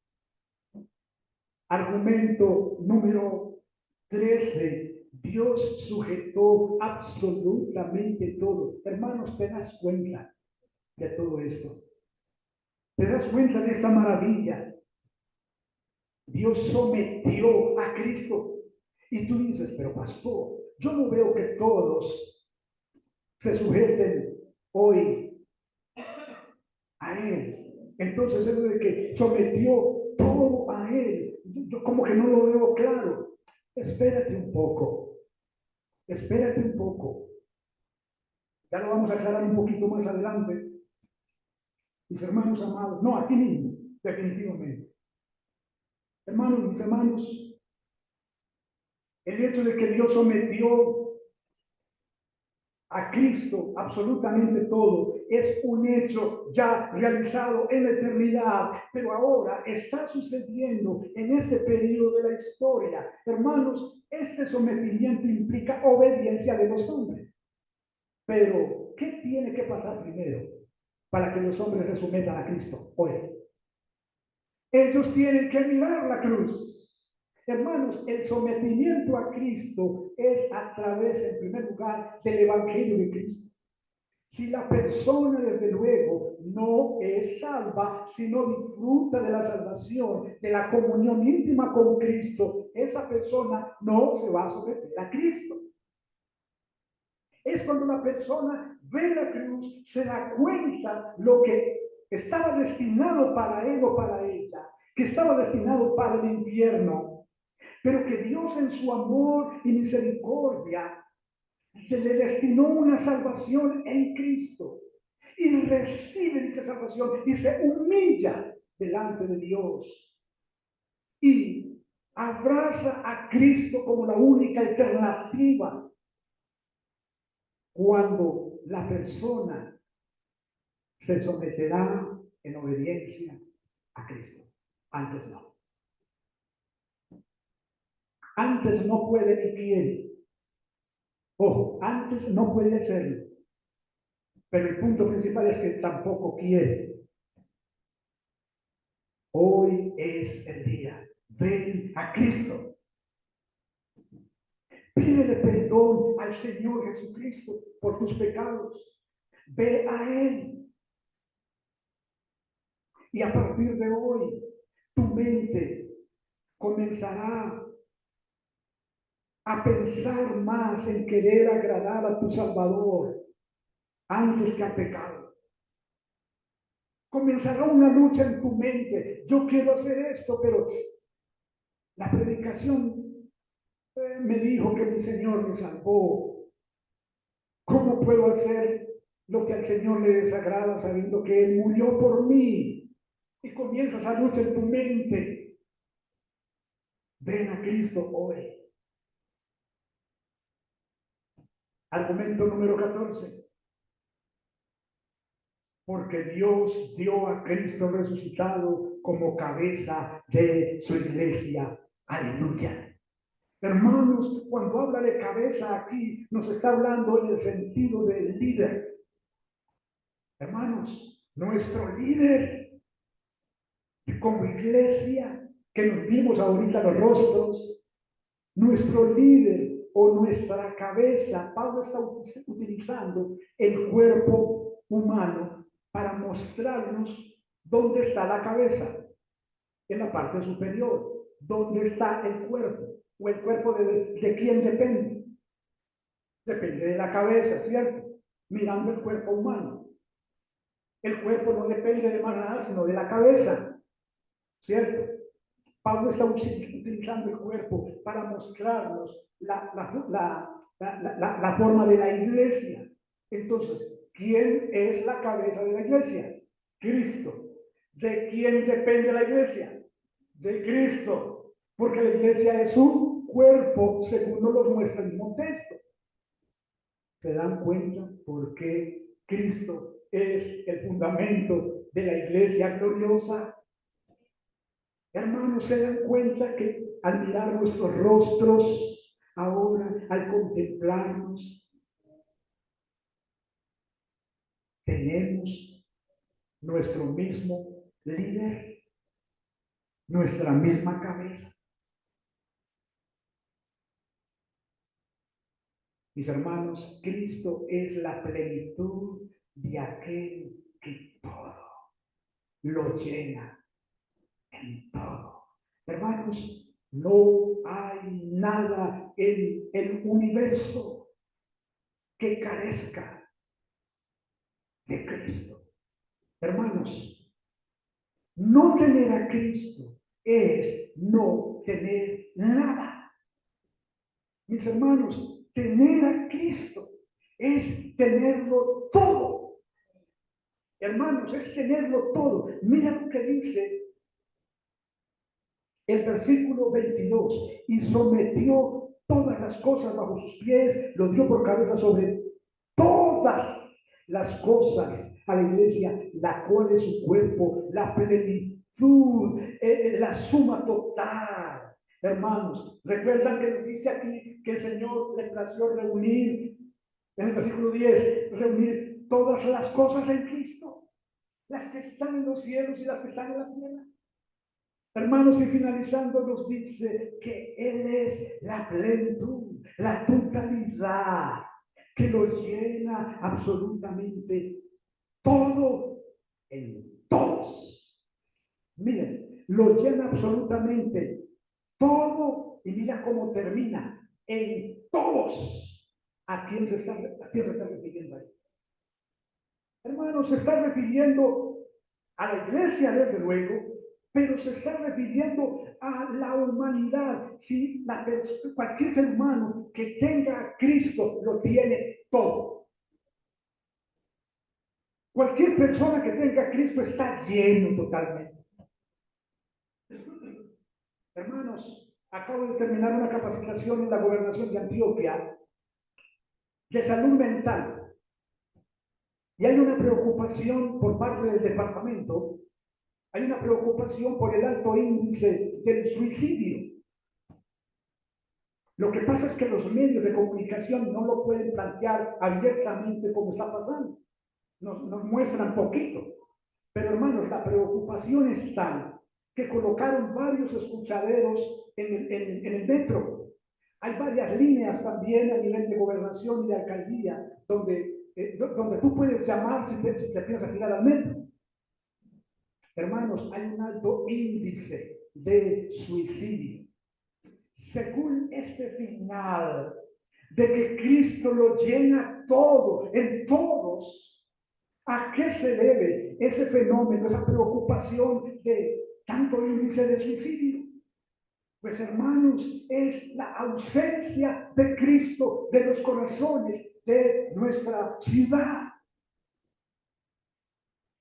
Argumento número 13. Dios sujetó absolutamente todo. Hermanos, ¿te das cuenta de todo esto? ¿Te das cuenta de esta maravilla? Dios sometió a Cristo. Y tú dices, pero pastor, yo no veo que todos se sujeten hoy a Él. Entonces, eso de que sometió todo a Él, yo como que no lo veo claro. Espérate un poco. Espérate un poco. Ya lo vamos a aclarar un poquito más adelante. Mis hermanos amados, no, aquí mismo, definitivamente. Hermanos, mis hermanos, el hecho de que Dios sometió a Cristo absolutamente todo es un hecho ya realizado en la eternidad, pero ahora está sucediendo en este periodo de la historia. Hermanos, este sometimiento implica obediencia de los hombres. Pero, ¿qué tiene que pasar primero para que los hombres se sometan a Cristo hoy? Ellos tienen que mirar la cruz. Hermanos, el sometimiento a Cristo es a través, en primer lugar, del Evangelio de Cristo. Si la persona, desde luego, no es salva, sino disfruta de la salvación, de la comunión íntima con Cristo, esa persona no se va a someter a Cristo. Es cuando la persona ve la cruz, se da cuenta lo que estaba destinado para él o para ella, que estaba destinado para el infierno, pero que Dios en su amor y misericordia le destinó una salvación en Cristo y recibe dicha salvación y se humilla delante de Dios y abraza a Cristo como la única alternativa. Cuando la persona se someterá en obediencia a Cristo. Antes no. Antes no puede ni quiere. Ojo, antes no puede hacerlo. Pero el punto principal es que tampoco quiere. Hoy es el día. Ven a Cristo. Pídele perdón al Señor Jesucristo por tus pecados. Ve a Él. Y a partir de hoy, tu mente comenzará a pensar más en querer agradar a tu Salvador antes que al pecado. Comenzará una lucha en tu mente. Yo quiero hacer esto, pero la predicación me dijo que mi Señor me salvó. ¿Cómo puedo hacer lo que al Señor le desagrada sabiendo que Él murió por mí? Y comienza esa lucha en tu mente. Ven a Cristo hoy. Argumento número 14. Porque Dios dio a Cristo resucitado como cabeza de su iglesia. Aleluya. Hermanos, cuando habla de cabeza aquí, nos está hablando en el sentido del líder. Hermanos, nuestro líder como iglesia, que nos vimos ahorita los rostros, nuestro líder o nuestra cabeza, Pablo está utilizando el cuerpo humano para mostrarnos dónde está la cabeza, en la parte superior, dónde está el cuerpo, o el cuerpo de quién depende. Depende de la cabeza, ¿cierto? Mirando el cuerpo humano. El cuerpo no depende de más nada, sino de la cabeza, ¿cierto? Pablo está utilizando el cuerpo para mostrarnos la forma de la iglesia. Entonces, ¿quién es la cabeza de la iglesia? Cristo. ¿De quién depende la iglesia? De Cristo. Porque la iglesia es un cuerpo, según nos lo muestra el mismo texto. ¿Se dan cuenta por qué Cristo es el fundamento de la iglesia gloriosa? Hermanos, se dan cuenta que al mirar nuestros rostros, Ahora, al contemplarnos, tenemos nuestro mismo líder, nuestra misma cabeza. Mis hermanos, Cristo es la plenitud de aquel que todo lo llena en todo. Hermanos, no hay nada en el universo que carezca de Cristo. Hermanos, no tener a Cristo es no tener nada. Mis hermanos, tener a Cristo es tenerlo todo. Hermanos, es tenerlo todo. Mira lo que dice el versículo 22. Y sometió todas las cosas bajo sus pies, lo dio por cabeza sobre todas las cosas a la iglesia, la cual es su cuerpo, la plenitud, la suma total. Hermanos, recuerdan que nos dice aquí que el Señor le plació reunir, en el versículo 10, reunir todas las cosas en Cristo, las que están en los cielos y las que están en la tierra. Hermanos, y finalizando nos dice que Él es la plenitud, la totalidad, que lo llena absolutamente todo en todos. Miren, lo llena absolutamente todo y mira cómo termina, en todos. ¿A quién se está refiriendo ahí? Hermanos, se está refiriendo a la iglesia, desde luego, pero se está refiriendo a la humanidad. Si cualquier ser humano que tenga a Cristo lo tiene todo. Cualquier persona que tenga a Cristo está lleno totalmente. Hermanos, acabo de terminar una capacitación en la gobernación de Antioquia de salud mental. Y hay una preocupación por parte del departamento, hay una preocupación por el alto índice del suicidio. Lo que pasa es que los medios de comunicación no lo pueden plantear abiertamente como está pasando. Nos muestran poquito. Pero hermanos, la preocupación es tal que colocaron varios escuchaderos en el metro. Hay varias líneas también a nivel de gobernación y de alcaldía donde tú puedes llamar si te piensas tirar al metro. Hermanos, hay un alto índice de suicidio. Según este final de que Cristo lo llena todo, en todos, ¿a qué se debe ese fenómeno, esa preocupación de tanto índice de suicidio? Pues hermanos, es la ausencia de Cristo de los corazones de nuestra ciudad.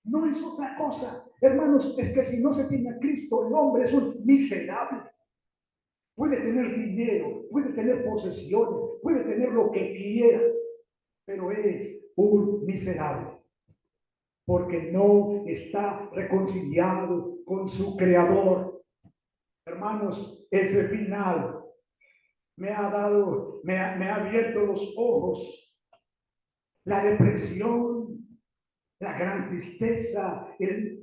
No es otra cosa. Hermanos, es que si no se tiene a Cristo, el hombre es un miserable. Puede tener dinero, puede tener posesiones, puede tener lo que quiera, pero es un miserable. Porque no está reconciliado con su Creador. Hermanos, ese final me ha abierto los ojos. La depresión, la gran tristeza, el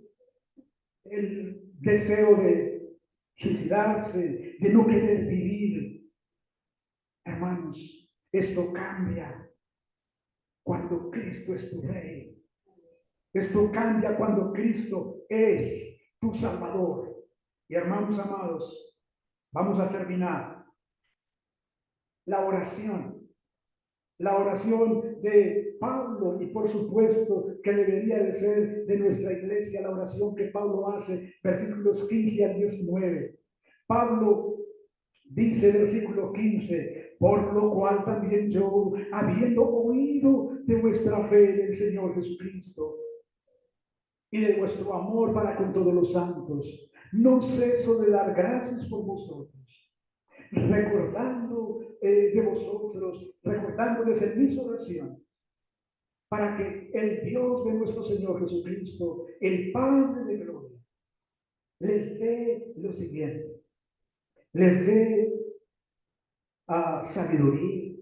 deseo de suicidarse, de no querer vivir. Hermanos, esto cambia cuando Cristo es tu Rey. Esto cambia cuando Cristo es tu Salvador. Y hermanos amados, vamos a terminar. La oración de Pablo y por supuesto que debería de ser de nuestra iglesia, la oración que Pablo hace, versículos 15 al 19. Pablo dice, versículo 15, por lo cual también yo, habiendo oído de vuestra fe en el Señor Jesucristo y de vuestro amor para con todos los santos, no ceso de dar gracias por vosotros, recordándoles en mis oraciones, para que el Dios de nuestro Señor Jesucristo, el Padre de gloria, les dé lo siguiente, les dé sabiduría,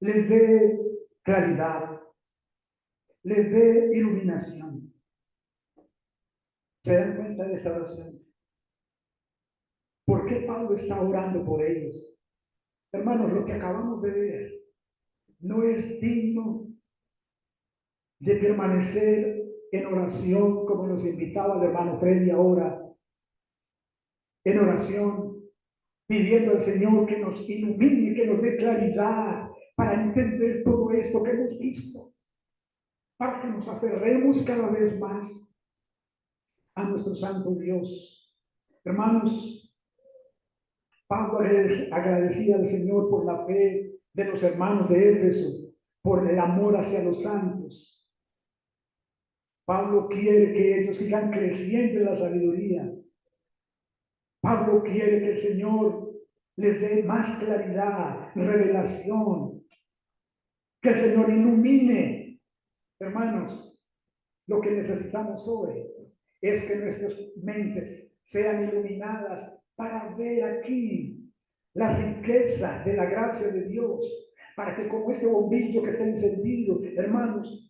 les dé claridad, les dé iluminación. ¿Se dan cuenta de esta oración? ¿Por qué Pablo está orando por ellos? Hermanos, lo que acabamos de ver no es digno de permanecer en oración como nos invitaba el hermano Freddy ahora, en oración, pidiendo al Señor que nos ilumine, que nos dé claridad para entender todo esto que hemos visto, para que nos aferremos cada vez más a nuestro santo Dios. Hermanos, Pablo agradecía al Señor por la fe de los hermanos de Éfeso, por el amor hacia los santos. Pablo quiere que ellos sigan creciendo en la sabiduría. Pablo quiere que el Señor les dé más claridad, revelación, que el Señor ilumine. Hermanos, lo que necesitamos hoy es que nuestras mentes sean iluminadas para ver aquí la riqueza de la gracia de Dios, para que como este bombillo que está encendido, hermanos,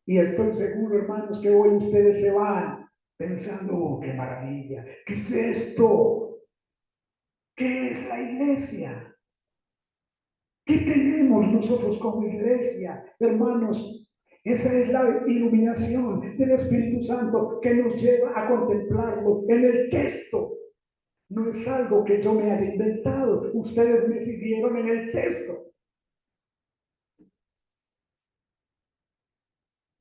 y estoy seguro, hermanos, que hoy ustedes se van pensando, qué maravilla, ¿qué es esto? ¿Qué es la iglesia? ¿Qué tenemos nosotros como iglesia? Hermanos, esa es la iluminación del Espíritu Santo que nos lleva a contemplarlo en el texto. No es algo que yo me haya inventado. Ustedes me siguieron en el texto.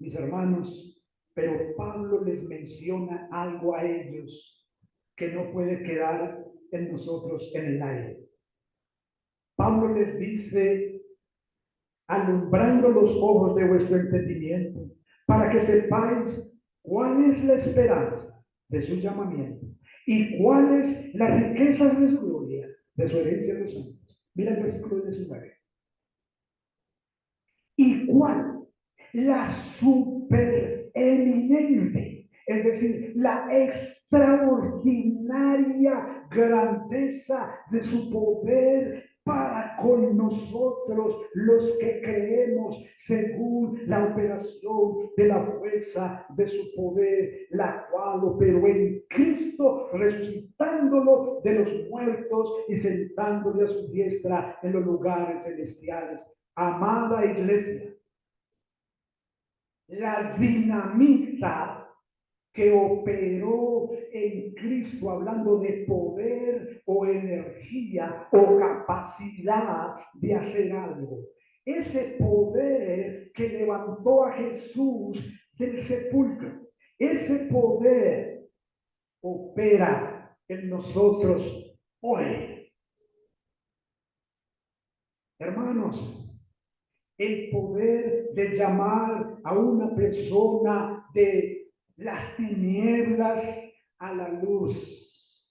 Mis hermanos, pero Pablo les menciona algo a ellos que no puede quedar en nosotros en el aire. Pablo les dice, alumbrando los ojos de vuestro entendimiento, para que sepáis cuál es la esperanza de su llamamiento y cuáles las riquezas de su gloria, de su herencia de los santos. Mira el versículo 19. Y cuál la supereminente, es decir, la extraordinaria grandeza de su poder para con nosotros los que creemos según la operación de la fuerza de su poder, la cual operó en Cristo, resucitándolo de los muertos y sentándole a su diestra en los lugares celestiales. Amada iglesia, la dinamita que operó en Cristo, hablando de poder o energía o capacidad de hacer algo. Ese poder que levantó a Jesús del sepulcro, ese poder opera en nosotros hoy. Hermanos, el poder de llamar a una persona de las tinieblas a la luz.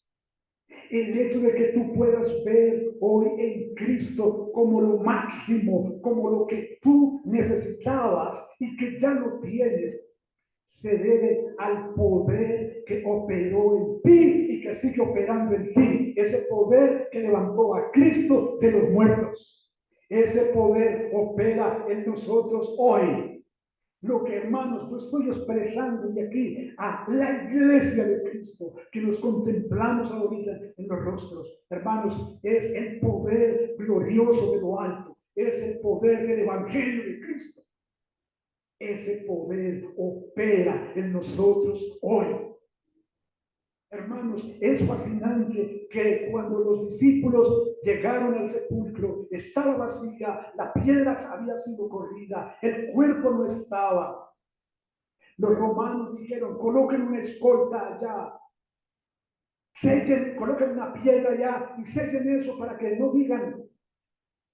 El hecho de que tú puedas ver hoy en Cristo como lo máximo, como lo que tú necesitabas y que ya lo tienes, se debe al poder que operó en ti y que sigue operando en ti. Ese poder que levantó a Cristo de los muertos. Ese poder opera en nosotros hoy. Lo que, hermanos, yo estoy expresando de aquí a la iglesia de Cristo, que nos contemplamos ahorita en los rostros, hermanos, es el poder glorioso de lo alto, es el poder del Evangelio de Cristo. Ese poder opera en nosotros hoy. Hermanos, es fascinante que cuando los discípulos llegaron al sepulcro, estaba vacía, la piedra había sido corrida, el cuerpo no estaba. Los romanos dijeron, coloquen una escolta allá, coloquen una piedra allá y sellen eso para que no digan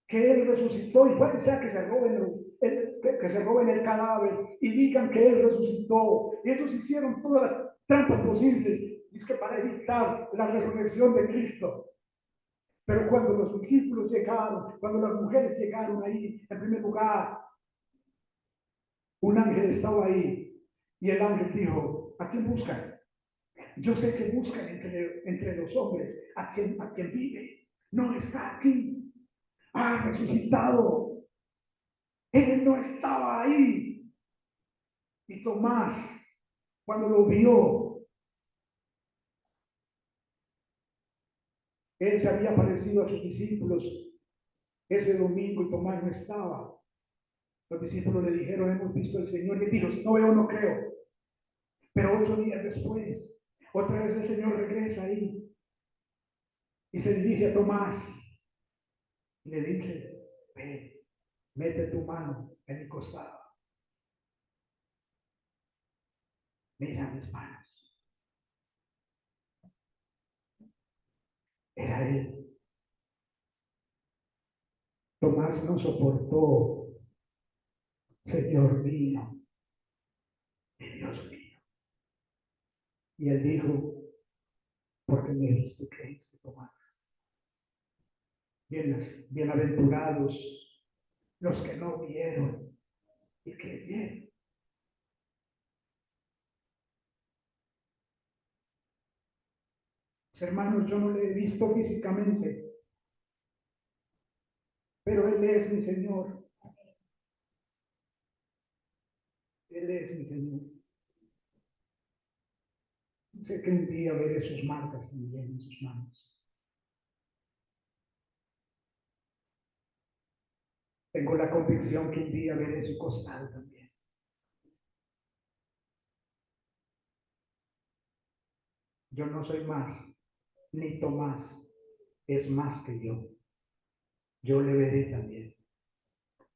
que él resucitó y puede ser que se roben el cadáver y digan que él resucitó. Ellos hicieron todas las trampas posibles, es que para evitar la resurrección de Cristo. Pero cuando los discípulos llegaron, cuando las mujeres llegaron ahí, en primer lugar, un ángel estaba ahí y el ángel dijo, ¿a quién buscan? Yo sé que buscan entre los hombres a quien vive. no está aquí, ha resucitado. Él no estaba ahí. Y Tomás, cuando lo vio, él se había parecido a sus discípulos ese domingo y Tomás no estaba. Los discípulos le dijeron, hemos visto al Señor. Y él dijo, si no veo, no creo. Pero 8 días después, otra vez el Señor regresa ahí y se dirige a Tomás y le dice, ven, mete tu mano en mi costado. Mira mis manos. Era él. Tomás no soportó, Señor mío y Dios mío. Y él dijo, porque me viste, creíste, Tomás. Bienaventurados los que no vieron y creyeron. Hermanos, yo no le he visto físicamente, pero Él es mi Señor. Él es mi Señor. Sé que un día veré sus marcas también en sus manos. Tengo la convicción que un día veré su costado también. Yo no soy más, ni Tomás es más que yo. Yo le veré también.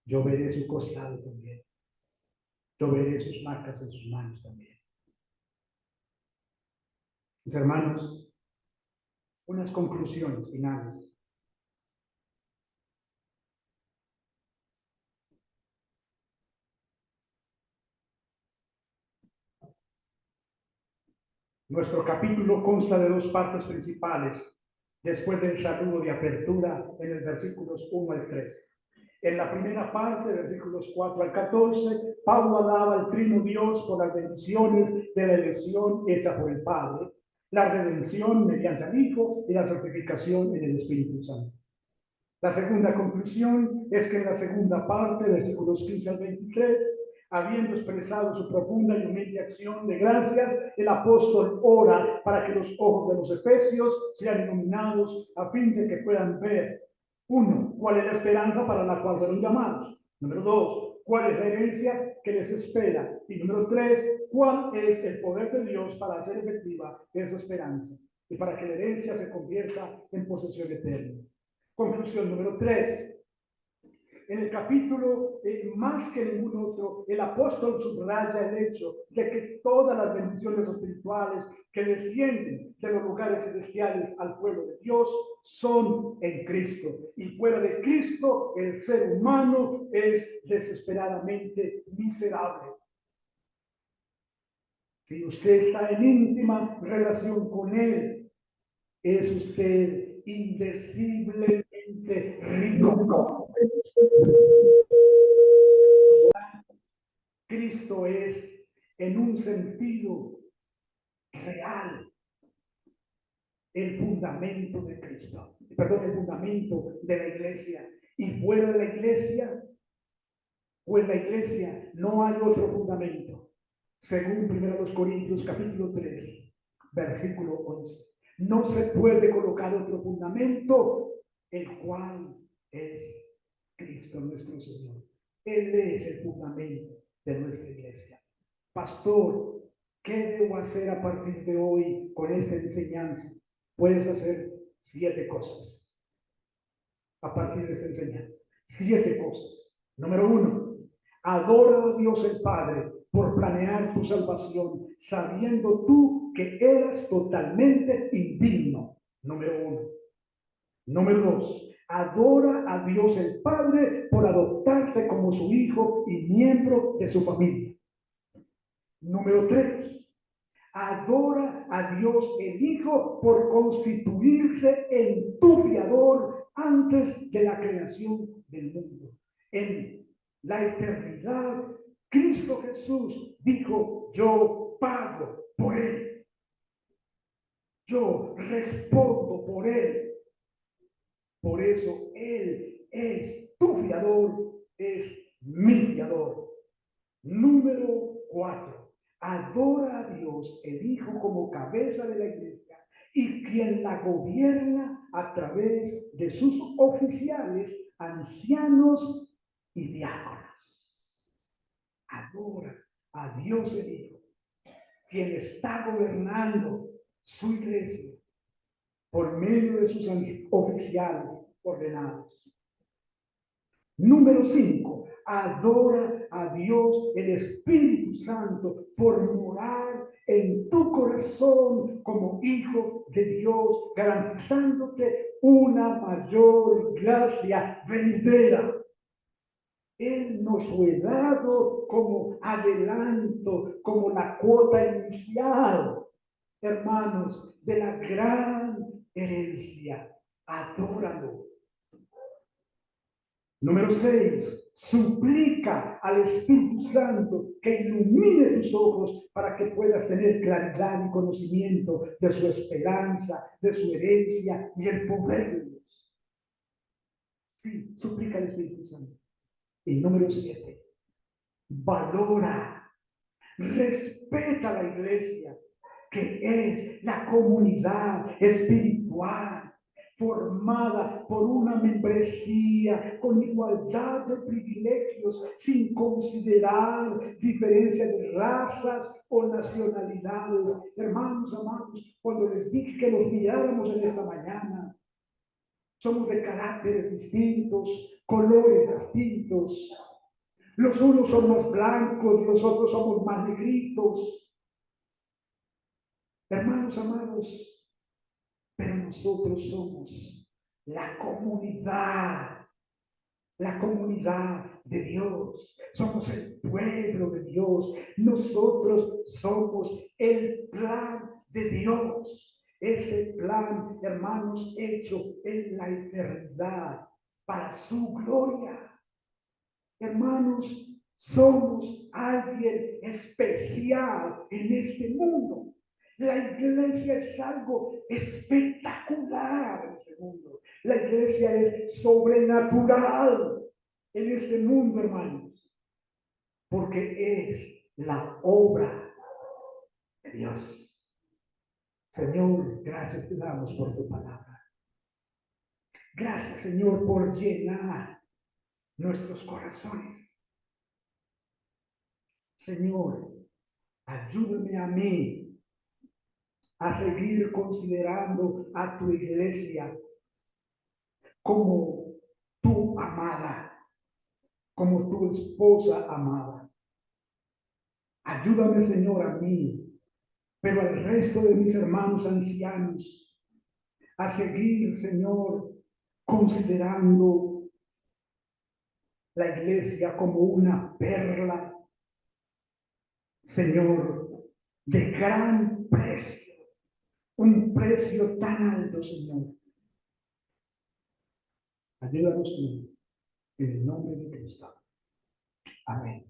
Yo veré su costado también. Yo veré sus marcas en sus manos también. Mis hermanos, unas conclusiones finales. Nuestro capítulo consta de 2 partes principales, después del saludo de apertura en el versículos 1 al 3. En la primera parte, versículos 4 al 14, Pablo alaba al Trino Dios por las bendiciones de la elección hecha por el Padre, la redención mediante el Hijo y la santificación en el Espíritu Santo. La segunda conclusión es que en la segunda parte, versículos 15 al 23, habiendo expresado su profunda y humilde acción de gracias, el apóstol ora para que los ojos de los efesios sean iluminados a fin de que puedan ver, 1, cuál es la esperanza para la cual fueron llamados. Número 2, cuál es la herencia que les espera. Y número 3, cuál es el poder de Dios para hacer efectiva esa esperanza y para que la herencia se convierta en posesión eterna. Conclusión número 3. En el capítulo, más que ningún otro, el apóstol subraya el hecho de que todas las bendiciones espirituales que descienden de los lugares celestiales al pueblo de Dios son en Cristo. Y fuera de Cristo, el ser humano es desesperadamente miserable. Si usted está en íntima relación con Él, es usted indeciblemente rico. Cristo es, en un sentido real, el fundamento de Cristo. Perdón, el fundamento de la iglesia. Y fuera de la iglesia, o en la iglesia, no hay otro fundamento. Según 1 Corintios capítulo 3, versículo 11. No se puede colocar otro fundamento, el cual es Cristo nuestro Señor. Él es el fundamento de nuestra iglesia. Pastor, ¿qué debo hacer a partir de hoy con esta enseñanza? Puedes hacer 7 cosas a partir de esta enseñanza. 7 cosas. Número 1, adora a Dios el Padre por planear tu salvación, sabiendo tú que eras totalmente indigno. Número 1. Número 2, adora a Dios el Padre por adoptarte como su hijo y miembro de su familia. Número 3, adora a Dios el Hijo por constituirse en tu fiador antes de la creación del mundo. En la eternidad, Cristo Jesús dijo, yo pago por él. Yo respondo por él. Por eso Él es tu fiador, es mi fiador. Número 4. Adora a Dios, el Hijo, como cabeza de la iglesia y quien la gobierna a través de sus oficiales, ancianos y diáconos. Adora a Dios el Hijo, quien está gobernando su iglesia por medio de sus oficiales ordenados. Número 5. Adora a Dios el Espíritu Santo por morar en tu corazón como hijo de Dios, garantizándote una mayor gracia venidera. Él nos fue dado como adelanto, como la cuota inicial, hermanos, de la gran herencia. Adóralo. Número 6. Suplica al Espíritu Santo que ilumine tus ojos para que puedas tener claridad y conocimiento de su esperanza, de su herencia y el poder de Dios. Sí, suplica al Espíritu Santo. Y número 7. Valora, respeta a la iglesia, que es la comunidad espiritual formada por una membresía con igualdad de privilegios, sin considerar diferencia de razas o nacionalidades. Hermanos amados, cuando les dije que los miráramos en esta mañana, somos de caracteres distintos, colores distintos. Los unos son más blancos, los otros somos más negritos. Hermanos amados, pero nosotros somos la comunidad de Dios. Somos el pueblo de Dios. Nosotros somos el plan de Dios. Ese plan, hermanos, hecho en la eternidad para su gloria. Hermanos, somos alguien especial en este mundo. La iglesia es algo espectacular en este mundo. La iglesia es sobrenatural en este mundo, hermanos, porque es la obra de Dios. Señor, gracias te damos por tu palabra. Gracias, Señor, por llenar nuestros corazones. Señor, ayúdame a mí a seguir considerando a tu iglesia como tu amada, como tu esposa amada. Ayúdame, Señor, a mí, pero al resto de mis hermanos ancianos, a seguir, Señor, considerando la iglesia como una perla, Señor, de gran precio. Un precio tan alto, Señor. Ayúdanos, Señor, en el nombre de Cristo. Amén.